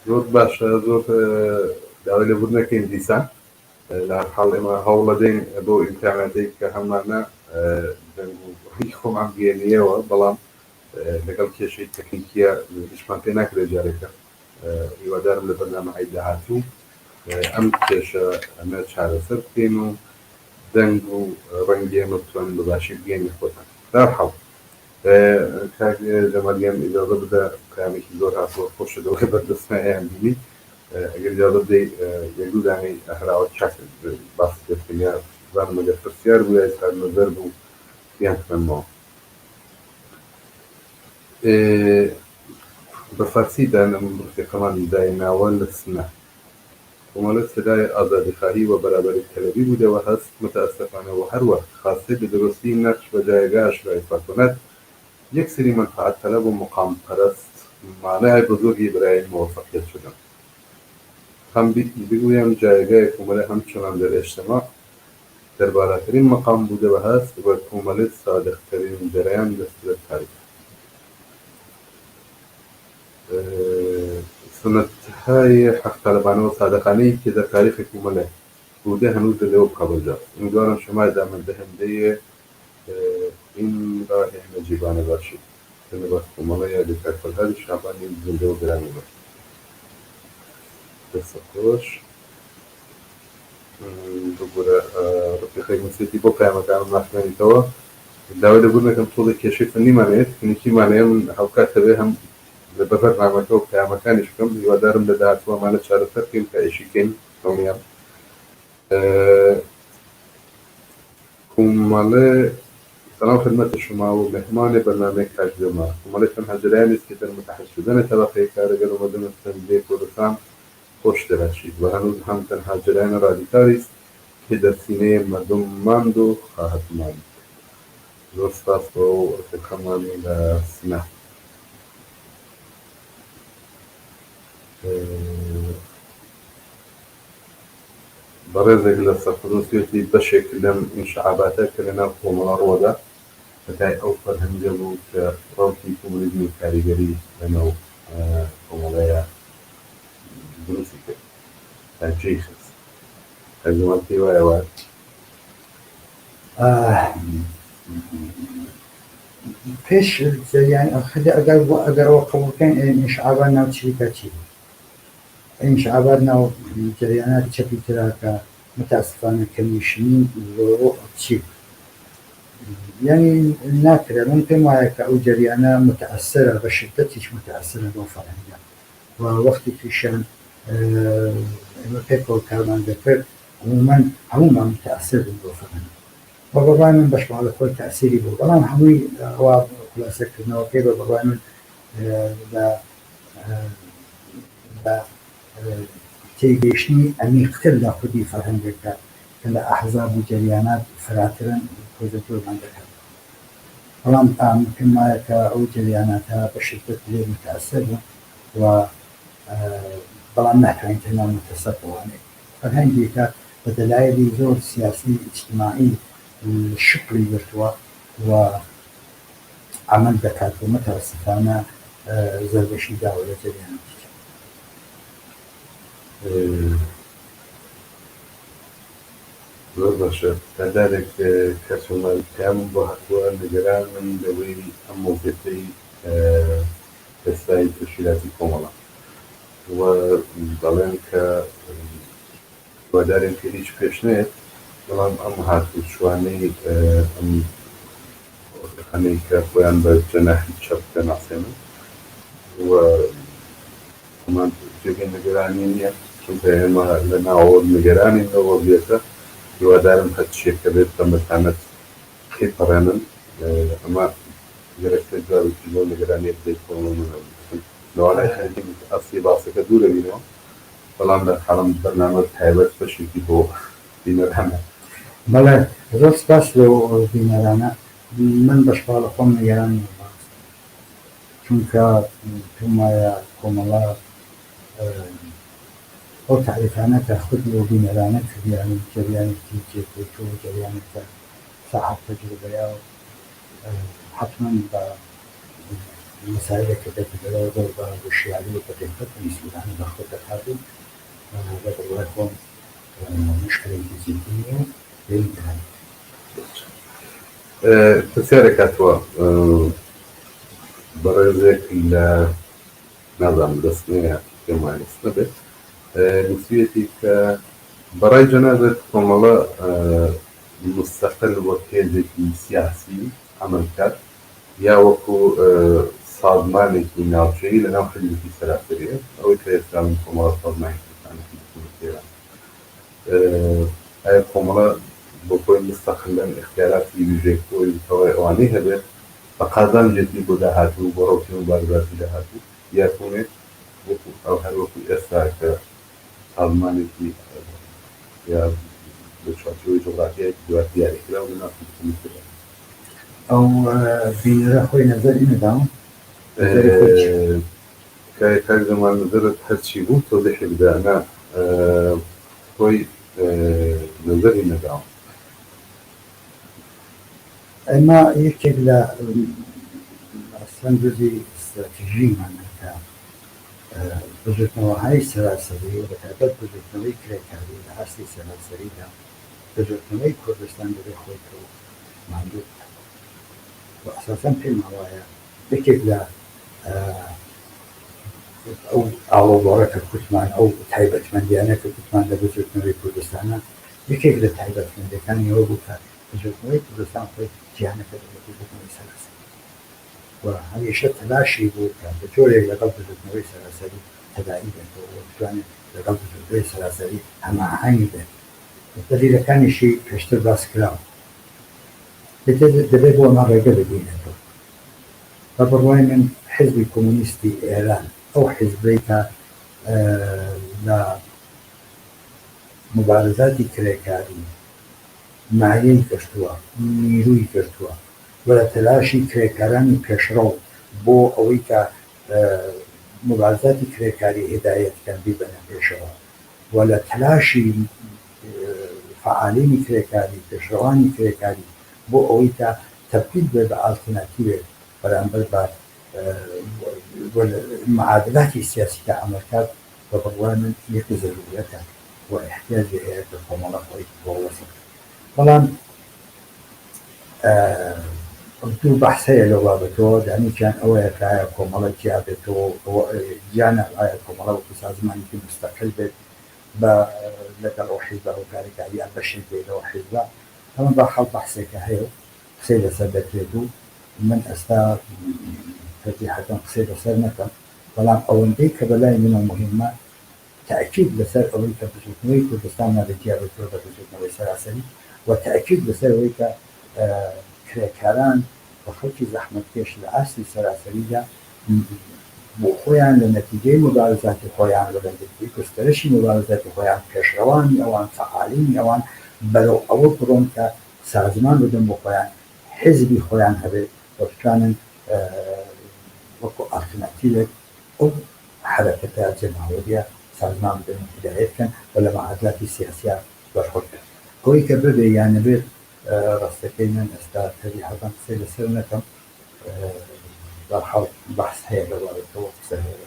زۆر باشە زۆر داوای لەبوور نەکەین دیسان لە حاڵ ئێمە هەوڵە دەین بۆ ئیمکاناتێک کە هەمانە دەنگ و خۆمان بگەێنیەوە بەڵام لەگەڵ کێشەی تەکنیکیە هیچمان پێ ناکرێت جارێکە هیوادارم لە بەرنامەهای داهاتوو ئەم کێشە ئەمە چارەسەر بکەین و دەنگ و ڕەنگی ئێمە بتوانین بەباشی بگەینە خۆتان داحەڵ کاک جەمالیان ئیجازە بدە پامێکی زۆر هاتووە خۆشە دەوڵێ بەردەستمایان بینی ئەگەر ئیجازە بدەی یەک دوو دانەی هەراوە چاک باس دەستنیا زانم ئەگەر پرسیار بوو یا ئێستا نەزەر بوو یان خوێنمەوە بە فارسیدا ڕفیقەمان دایناوە لە سنە کۆمەڵە سەدای ئازادیخواهی و بەرابەری تەلەبی بوودەوە هەست متأسفانە و هەروەک خاستەی بە درۆستی نەقش بە جایگا ئاشکرای فاکۆنەت یەک سری منفعەت طلب و مقام پەرست مانای بزرگی برای موفقیت شدن هم بگویم جایگاه کۆمەڵە همچنان در اجتماع در بالاترین مقام بوده و هست و کۆمەڵە صادقترین جریان دەستور تاریخ سنتهای حق طلبانه و صادقانه‌ای که در تاریخ کۆمەڵە بوده هنوز لەوە بقبوڵجاست امیدوارم شما ادامه دهنده این راه نجیبانه باشید سپاس کۆمەڵە یادگار فەرهاد شعبانی زنده و گرامی باشید دەستە خۆش بگورە ڕفیقەی موسیقی بۆ پەیامەکانم ناخوێنیتەوە داوای لەبوور نەکەم تۆڵی کێشەی فەنیمانەیە تکنیکیمانەیە من هەوکاتەوێ هەم لە بەرنامەکە و پەیامەکانیش بکەم هیوادارم لە داهاتووەمانە چارەسەر بکەین کە ئیشیکەین دڵنیام کۆمەڵە سلام خدمت شما و مهمان برنامه کاژدێما کۆمەڵە تەنها جریانی است که در متحد طبقه کارگر و مدن تنظیم کردستان خوش درآشید و هنوز هم تنها جریان رادیکالی است که در سینه مردم ماند و خواهد ماند. زۆر سپاس بۆ ڕفیقەمان لە سنە بەڕێزێک لە سەرپرۆسیەتی بەشێک لەم ئینشعاباتە کە لەناو کۆمەڵە ڕۆدا بەتای ئەو فەرهەنگە بوو کە ڕەوتی کۆمۆنیزمی کاریگەری لەناو کۆمەڵەیە دروستی کرد تا جێی خست هەرزمان پێی وایە پێش جریان ئەگەرەوە قبولکەین ئینشعابان ناو چریکە چی ئینشعابات ناو جریانات چەپی تراکە متاسفانە کەمیشنی زۆرۆ چی یعنی ناکرێت من پێم وایە کە ئەو جریانە متەئەسرە بە شدەتیش متەئەسرە بۆ فەرهەنگە و وەختێکیشیان ئێمە پێکەوە کارمان دەکرد عمومەن هەموومان متەئەسر بووین بۆ فەرهەنگ بە بەڕای من بەشماڵە خۆی تەئسیری بوو بەڵام هەمووی ئەوە خولاسەکردنەوەکەی بە بەڕای من بە تێگەیشتنی ئەمیقتر لە خودی فەرهەنگەکە کە لە ئەحزاب و جەریانات فراترن کۆزەتۆرمان دەکات بەڵام پێم وایە کە ئەو جەریاناتە بە شدەت لێ متەئەسر بوون و بەڵام ناتوانین تەنیا متەسەق بوانێت فەرهەنگێکە بە دەلایلی زۆر سیاسی ئیجتیماعی شکلی گرتووە و عمل دەکات و متاسفانە زەربەشی داوە لە جەریاناتی زۆر باشە تەندارێک کەسومەکەم بۆ هەتووە لەگەران من لەوەی ئەم مۆزیەتەی ئێستای تشکیلاتی کۆمەڵە و دەڵێن کە وادارێن کە هیچ پێش نێت بەڵام ئەم هاتوو شوانەی ئەم خەنەی کە خۆیان بە جەناحی چەپ دەناسێنن و ئەمان جێگەی نەگەرانی نییە چونکە ئێمە لە ناوە نەگەرانی لەوە بێتە هیوادارم هەر شتێک کە بێت بە مەتانەت تێپەڕێنن ئەمە گەرەکتر جاروکی بۆ نەگەرانیت بدەیت لەوانای خەریکی ئەسلی باسەکە دوورە بینەوە بەڵام لە حەڵم بەرنامە تایبەت بەشێکی بۆ بینەرانە بەڵێ زۆر سپاس لەو بینەرانە من بەشپاڵە خۆم نەگەران چونکە پێم وایە کۆمەڵە ئەو تعریفانە کە خود لەو بینەرانە کردیان جەریانێکی جێکوتو و جەریانێکە ساحەت تەجروبەیە و حتمما بە مسائلێکە دەکردەوە زۆر بە وشیاری و بەدقت میسوولانە بە خۆ دەکاتو بە دڵی خۆم مشکلێکی جدی نییە بینکران پرسیارێک هاتووە بەڕێزێک لە نازانم دەستنەیە پێم وایە دەست نەبێت نووسویەتی کە بەڕای جەنابەت کۆمەڵە مستەقل وەک هێزێکی سیاسی عمل کرد یا وەکو سازمانێکی ناوچەیی لەناو حزبێکی سەراسەریە ئەوەی کە ئێستا من کۆمەڵە سازمانێکی تێرە ئایا کۆمەڵە بۆ خۆی مستەقلەن اختیاراتی ویژێکۆی تەواوی ئەوانەی هەبێت بە قازانجێتی بۆ داهاتوو بۆ ڕەوتێن و بارباتی داهاتوو یاکوونێت وەکو ئەو هەر وەکو ئێستا کە سازمانێکی یا بە چوارچێوەی جوغرافیایەکی دوات دیاریکرا و لەناو حکوومەتدا ئەو بینەرە خۆی نەزەری نەداوم کاک زەمان نەزەرت هەرچی بوو تۆضیحی بدە نا خۆی نەزەری نەداوم ئەمە یەکێک لە ئەسەندوزی استراتیژیمانە کە بژێتنەوەهای سەراسەری و بەتایبەت بژێتنەوەی کرێکاری لە هەستی سەراسەریدا بژێتنەوەی کوردستان دەبێت خۆی کەوت ماندوو و ئەساساً پێم وایە یەکێک لە ئەو ئاڵۆبۆڕە کە کوتمان ئەو تایبەتمەندیانە کە کوتمان لە بژێتنەوەی کوردستانە یەکێک لە تایبەتمەندیەکانی ئەوە بوو کە بژێتنەوەی کوردستان خۆی جیهانەکە دەبێت بژێتنەوەی سەراسەری و هەمیشە تەلاشی بوو کە بە جۆرێک لەگەڵ بژێتنەوەی سەراسەری تەداعی بێتەوە و بتوانێت لەگەڵ بژێتنەوەی سەراسەری هەماهەنگ بێت دەلیلەکانیشی پێشتر باس کراوە دەبێت بۆ ئەمە ڕێگە ببینێتەوە بە بڕوای من حزبی کۆمۆنیستی ئێران ئەو حزبەی کە لە مبارزاتی کرێکاری مایەی گرتووە نیروی گرتووە و لە تەلاشی کرێکارانی پێشڕەو بۆ ئەوەی کە مبارزاتی کرێکاری هدایەتکەن بیبەنە پێشەوە و لە تەلاشی فعالینی کرێکاری پێشڕەوانی کرێکاری بۆ ئەوەی کە تەبدیل بێت بە ئالتەرناتیڤێک بەرامبەر بە معادلاتی سیاسیدا عملکات بە بڕوای من یەکە زەروریەتە و احتیاجی هەیە کە کۆمەڵە خۆی بۆ وەسڵ بەڵام دوو بەحسەیە لە بابەتەوە دانیان ئەوەیە کایە کۆمەڵە جیابێتەوە گیانە ئایا کۆمەڵە وەکو سازمانێکی مستەقل بێت بە لەگەڵ ئەو حیزبە هۆکارەکاری یان بەشێک بێت لەوە حیزبە ئەمە بە خەڵ بەحسێکە هەیە قسەی لەسەر دەکرێت و من ئێستا تەرجیحەکەم قسەی لەسەر نەکەم بەڵام ئەوەندەی کە بەلای منە مهمە تأكيد لەسەر ئەوەی کە بزوتنەوەی کوردستان نابێتیابێتەوە بە بزوتنەوەی سەراسەری و تأكيد لەسەر ئەوەی کە کرێکاران بە خەڵکی زەحمەتکێش لە ئاستی سەراسەریدا بۆ خۆیان لە نەتیجەی مبارزاتی خۆیان لە بەندگی گسترشی مبارزاتی خۆیان پێشڕەوانی ئەوان فعالینی ئەوان بەرەو ئەوە بڕۆن کە سازمان بدەن بۆ خۆیان حزبی خۆیان هەبێت بە بتوانن وەکو ئالتەرناتیڤێک ئەو حرەکەتە جەماهوریە سازمان بدەن هیدایەت بکەن و لە معادلاتی سیاسیە بەرخۆ بکەن ئەوەی کە ببێ یان نەبێت ڕاستەکەی من ئێستا تەرجیحەکەم قسەی لەسەر نەکەم بەرحاڵ بەحس هەیە لەوارەکەەوە قسە هەیە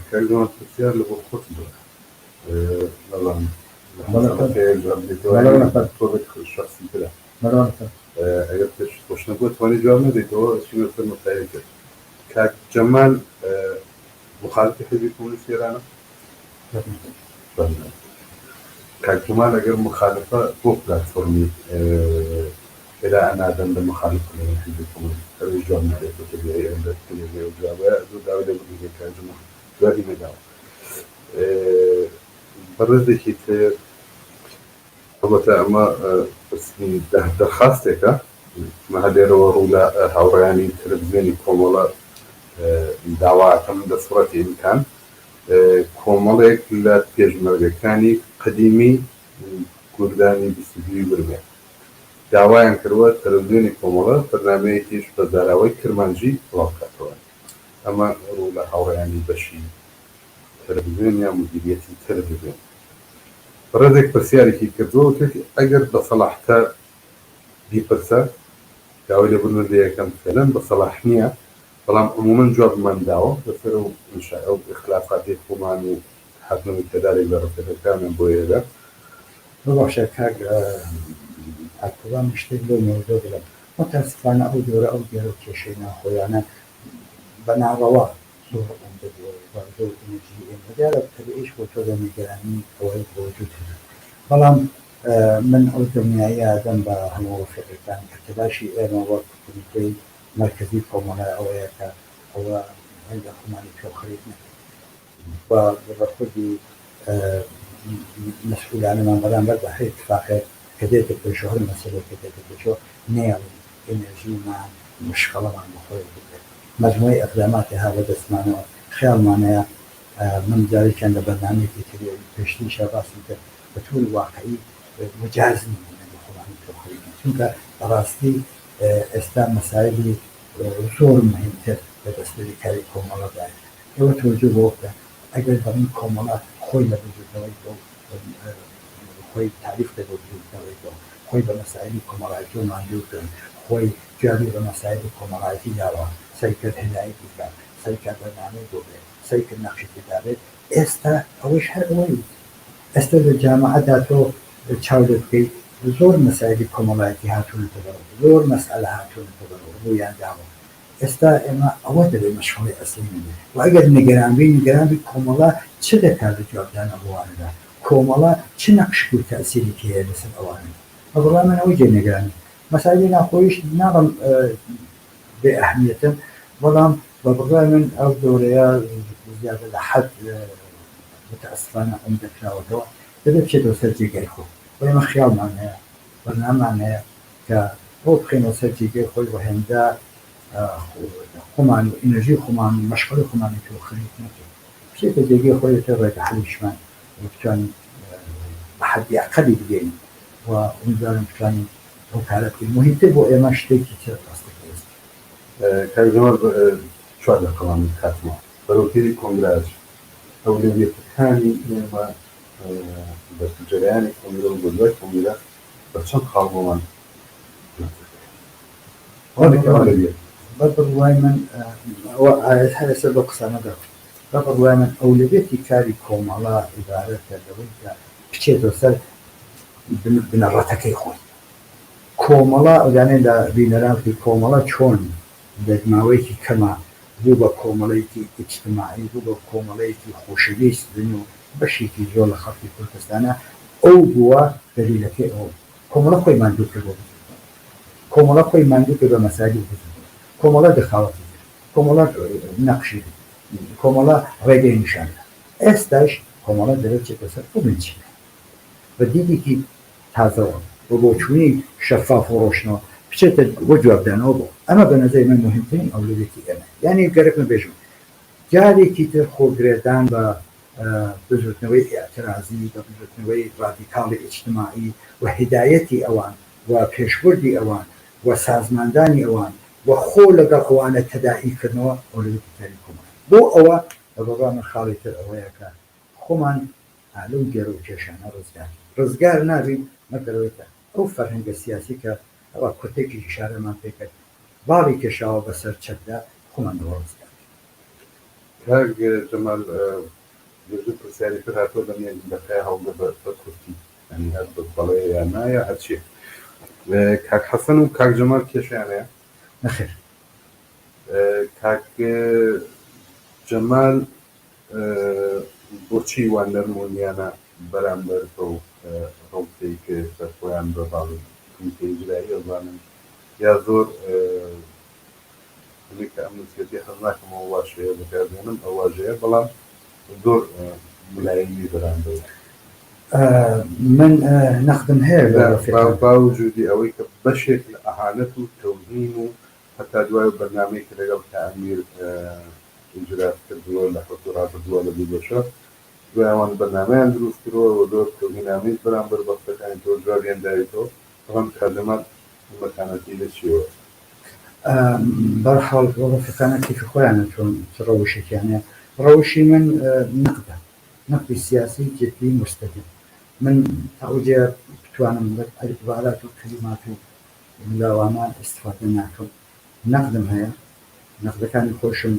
کەگەڵ پرسیار لە بۆ خۆت بڵام شخصی ترە ئەگەر پێش خۆشنەبووە توانی جواب نەدەیتەوە چینە سەر مەسایل کرد کاک جەمال مخالفی حزبی کۆمونیست ئێرانە کاک جەمال ئەگەر مخالفە بۆ پلاتفۆرمی ئێران نادەن بە مخالف حزبی کۆمونیست ئەوەی جواب نادێتەوە تەلێڤیزیۆن جوابە زۆر داوای لە بگرێت کاک جەمال جوابی نەداوە بەڕێزێکی تر البته ئەمە دەرخاستێکە هەلێرەوە ڕوو لە هاوڕێیانی تەلەڤیزیۆنی کۆمەڵە داواکەم دەسوڕەتی ئیمکان کۆمەڵێک لە پێشمەرگەکانی قەدیمی کوردانی بیستوی ورمێ داوایان کردووە تەلەڤیزیۆنی کۆمەڵە بەرنامەیەکیش بە داراوەی کرمانجی بڵاو بکاتەوە ئەمە ڕوو لە هاوڕێیانی بەشی تەلەڤیزیۆن یا مدیریەتی تەلەڤیزیۆن ڕێزێک پرسیارێکی کردووە کردی ئەگەر بە سەلاحتە بیپرسە داوای لێبوردن لە یەکەم فعلەن بە سەلاح نییە بەڵام عمومەن جوابمان داوە لەسەر ئەو اختلافاتی خۆمان و حەزمەوەی تەدارێک لە ڕفێتەکانیان بۆ ئێرە بباشە کاک ئەتوان شتێک لەو مەوزوع بڵێم متاسفانە ئەو جۆرە ئەو دیێرە و کێشەی ناخۆیانە بە ناڕەوا زۆر ئەمدە زۆر ئەنرژی ئێمە دیارە تەبیعیش بۆ تۆ لە نیگەرانی ئەوەی بۆ وجود هەیە بەڵام من ئەو دڵنیاییە دەم بە هەموو ڕفێقەکان کە تەلاشی ئێمە وەک کومیتەی مرکزی کۆمەڵای ئەوەیە کە ئەوە هەندە خۆمانی پێ خەریک نەکەین و بەڕخودی مەسئولانەمان بەرامبەر بە هەیە اتفاقێک کە دێتە پێشەوە هەر مەسەلەیەکە دێتە پێشەوە نێڵین ئێنەرژیمان مشکەڵەمان بەخۆی بکرێت مجموعی ئەقداماتی هاوە دەستمانەوە خیالمانەیە من جارێکیان لە بەرنامەیەکی تری پێشتریشە باسی کرد بە تووری واقعی مجاز نیم خۆمانی پێ خەریک چونکە بەڕاستی ئێستا مەسایلی زۆر مهمتر لە دەستوری کاری کۆمەڵەدایە ئێوە تۆجه بۆ بکە ئەگەر بەڕین کۆمەڵە خۆی لە بجوتەوەی خۆی تاریف لە بجوتەوەیەوە خۆی بە مەسایلی کۆمەڵایەتی و ماندووکردن خۆی جوابی بە مەسایلی کۆمەڵایەتی داوە سەرکرد هێنایەتی بکات سەرکرد بەرنامەی بۆ بێت سەرکرد نەخشێکی دابێت ئێستا ئەوەش هەر ئەوەی ئێستا لە جامعەدا تۆ چاو لێ بکەیت زۆر مەسایلی کۆمەڵایەتی هاتوونەتە بەرەوە زۆر مەسئلە هاتوونەتە بەرەوە ڕوویان داوە ئێستا ئێمە ئەوە دەبێت مەشغوڵی ئەسڵی نبێت و ئەگەر نیگەرانبی کۆمەڵە چ دەکات لە جوابدانە بۆوانەدا کۆمەڵە چ نەقشک و تەئسیرێکی هەیە لەسەر ئەوانە بەڵام من ئەوەی جێنێگرانی مەسایلی ناخۆیش ناڵم بێ ئەهمیەتن بەڵام بە بڕای من ئەو دەورەیە زیادە لە حەد متەئەسفانە ئەم دەکراوەتەوە دەبێت بچێتەوە سەر جێگای خۆ ئێمە خیاڵمان هەیە بەرنامەمان هەیە کە بۆ بخێنەوە سەر جێگای خۆی بە هێندا خۆمان و ئینەرژی خۆمان مەشغوڵی خۆمانی تۆ خەریک نەکەین بچێتە جێگای خۆی تر ڕێگە حەلیشمان بتوانین بە حەدی ئەقەلی بگەین و ئومیدوارم بتوانین ئەو کارە بکەین مهمتر بۆ ئێمە شتێکی تر ڕاستەکەی کاک جەمال چوار دەقەڵام کاتمەوە بەرەوپێری کۆنگراس ئەولویەتەکانی ئێمە بە جەریانی کۆنگرە و بەدوای کۆنگرە بە چەند خاڵ بۆمان بە بڕوای من هەرسەر بە قسانەدا بە بڕوای من ئەولویەتی کاری کۆمەڵە عیبارەتە لەوەی کە بچێتەوە سەر بنەڕەتەکەی خۆی کۆمەڵە ئەوانێ لە بینەرانکی کۆمەڵە چۆن دەگماوەیەکی کەمە بوو بە کۆمەڵەیەکی ئیجتماعی بوو بە کۆمەڵەیەکی خۆشەویست بن و بەشێکی زۆر لە خەڵکی کوردستانە ئەو بووە دەلیلەکەی ئەو کۆمەڵە خۆی ماندوو کرد کۆمەڵە خۆی ماندوو کرد بە مەساجد کۆمەڵە دەخاوەتی کۆمەڵە نەقشی کۆمەڵە ڕێگەی نیشانە ئێستاش کۆمەڵە دەرەچێتە سەر بچینە بە دیدێکی تازەوە بۆ بۆچوونی شەفاف و ڕۆشنەوە بچێتە بۆ جوابدانەوە بۆ ئەمە بە نەزەری من مهمترین ئەولویەتی ئێمە یعنی گەرەکمە بێژم جارێکی تر خۆگرێدان بە بزوتنەوەی ئاعترازی بە بزوتنەوەی ڕادیکاڵی ئیجتماعی و هدایەتی ئەوان و پێشبردی ئەوان و سازماندانی ئەوان و خۆ لەگەڵ ئەوانە تەداعیکردنەوە ئەولویەتی تاری کۆمەڵە بۆ ئەوە بەڕا من خاڵی تر ئەوەیە کە خۆمان لەو گێرە و کێشانە ڕزگار نابین مەگەرەوەیتە ئەو فەرهەنگە سیاسی کە ئەوە کورتێکی شارەمان پێکرد باڵی کێشاوە بەسەر چەکدا خۆمان دەوە ڕزگار کاک جەمال گرژت پرسیاری تر هاتووە دەمێن دەقای هەڵدە بە کورتی ینی هەر بەڵێ یان نایە هەرچی کاک حەسەن و کاک جەمال کێشیانەیە نەخێر کاک جەمال بۆچی وان نەرمونیانە بەرامبەر بە ڕڵتەی کە خۆیان بە باڵی کومیتەی ئەزانن یا زۆر کە ئەم نسبەتی حەز ناکەمەوە واشەیە بەکاردێنم ئەو واژەیە بەڵام زۆر ملایمی بەرامبەر من نەخدم هەیە باوجودی ئەوەی کە بەشێک لە ئەهانەت و تەوهین و هەتا دوای بەرنامەی کە لەگەڵ ئەمیر ئیجرات کردووە لە حوتوڕا بردووە لە دوو بەشە دوای ئەوان بەرنامەیان دروست کردووە و زۆر تەوهینامیز بەرامبەر بەختەکانی تۆ جوابیان داوێتەوە بەڵام کاردەمان مەکانەتی لە چیوە بەرحاڵ ڕفقانە کیفی خۆیانە چۆن ڕەوشێکیانە ڕەوشی من نەقدی سیاسی جدی مستەقیم من تاوجێ بتوانم لە عیبارات و کلمات و لاوانە ئیستفادە ناکەم نەقدم هەیە نەقدەکانی خۆشم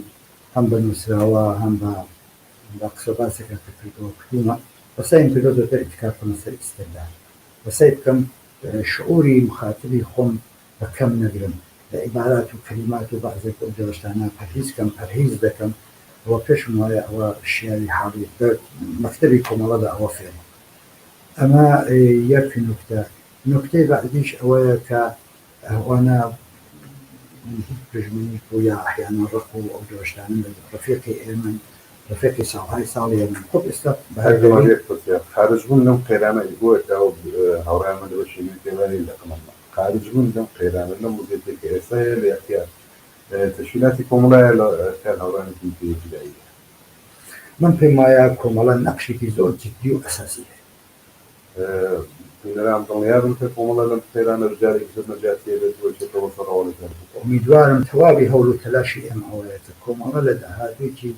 هەم بە نووسراوە هەم بە قسە باسێکە کردەوە کردومە وەسایم کردۆ زۆرتر ئیتکار کەمە سەر ئیستێدار وەسای بکەم شعوری مخاطبی خۆم بەکەم نەگرم لە عیبارات و کلمات و بەعزێک ئەو جۆشتانە پەرهیز دەکەم ئەوە پێشم وایە ئەوە شیاری حاڵی مەکتەبی کۆمەڵەدا ئەوە فێنم ئەمە یەک نوکتەی بعدیش ئەوەیە کە ئەوانە پژمنی و یا ئەحیانە ڕق و ئەو جۆشتانە ڕفیقی ئێمە ڕفیقی ساڵهای ساڵی ئێمە خۆ ئێستا خارجبوون لەم قەیرانە بۆیە هاوڕیان من بەشی پێوانی لەقمەمە خارجبوون لەم قەیرانە لەم وزێتێککە ئێستا هەیە لە یەکیان تەشکیلاتی کۆمەڵایە لە کار هاوڕانێکی پێجدایی من پێم وایە کۆمەڵە نەقشێکی زۆر جددی و ئەساسی هەیە بینەران دڵنیابن کە کۆمەڵە لەم قەیرانە جارێکی زۆر نەجاتیە بێت بۆچێتەوە سەرڕەوە ئومیدوارم تەواوی هەوڵ و تەلاشی ئێمە ئەوەیە کە کۆمەڵە لە داهاتێکی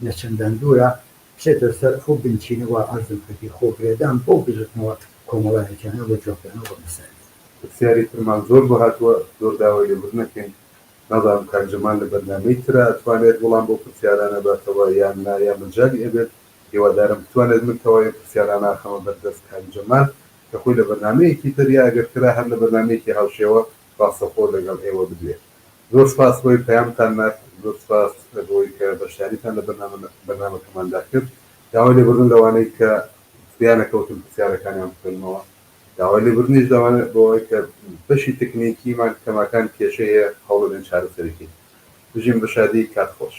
نەچەندان دوورە بچێتە سەر ئەو بنچینەوە ئەرزم کردی خۆگرێدان بۆ بژێتنەوە کۆمەڵایەتیانە بۆ جۆکردنەوە بە مەسائل پرسیاری ترمان زۆر بۆ هاتووە زۆر داوای لێبور نەکەین نەزانم کاک جەمال لە بەرنامەی ترە ئەتوانێت وەڵام بۆ پرسیارانە باتەوە یان نا یا مەجالی ئەبێت هیوادارم بتوانێت من تەواوی پرسیارانە ئاخەمە بەردەست کاک جەمال کە خۆی لە بەرنامەیەکی تر یا ئەگەر کرا هەر لە بەرنامەیەکی هاوشێوە ڕاستەخۆ لەگەڵ ئێوە بدوێت زۆر سپاس بۆی پەیامتان نات زۆر سپاس بۆی کە بەشداریتان لە بەرنامەکەماندا کرد داوای لێبوردن لەوانەی کە زیانەکەوتن پرسیارەکانیان بکەنەوە داوای لێبوردنیش دەوانێت بۆەوەی کە بەشی تکنیکیمان کەماکان کێشەیە هەوڵ بدەین چارەسەرەکەین بژین بە شادی کات خۆش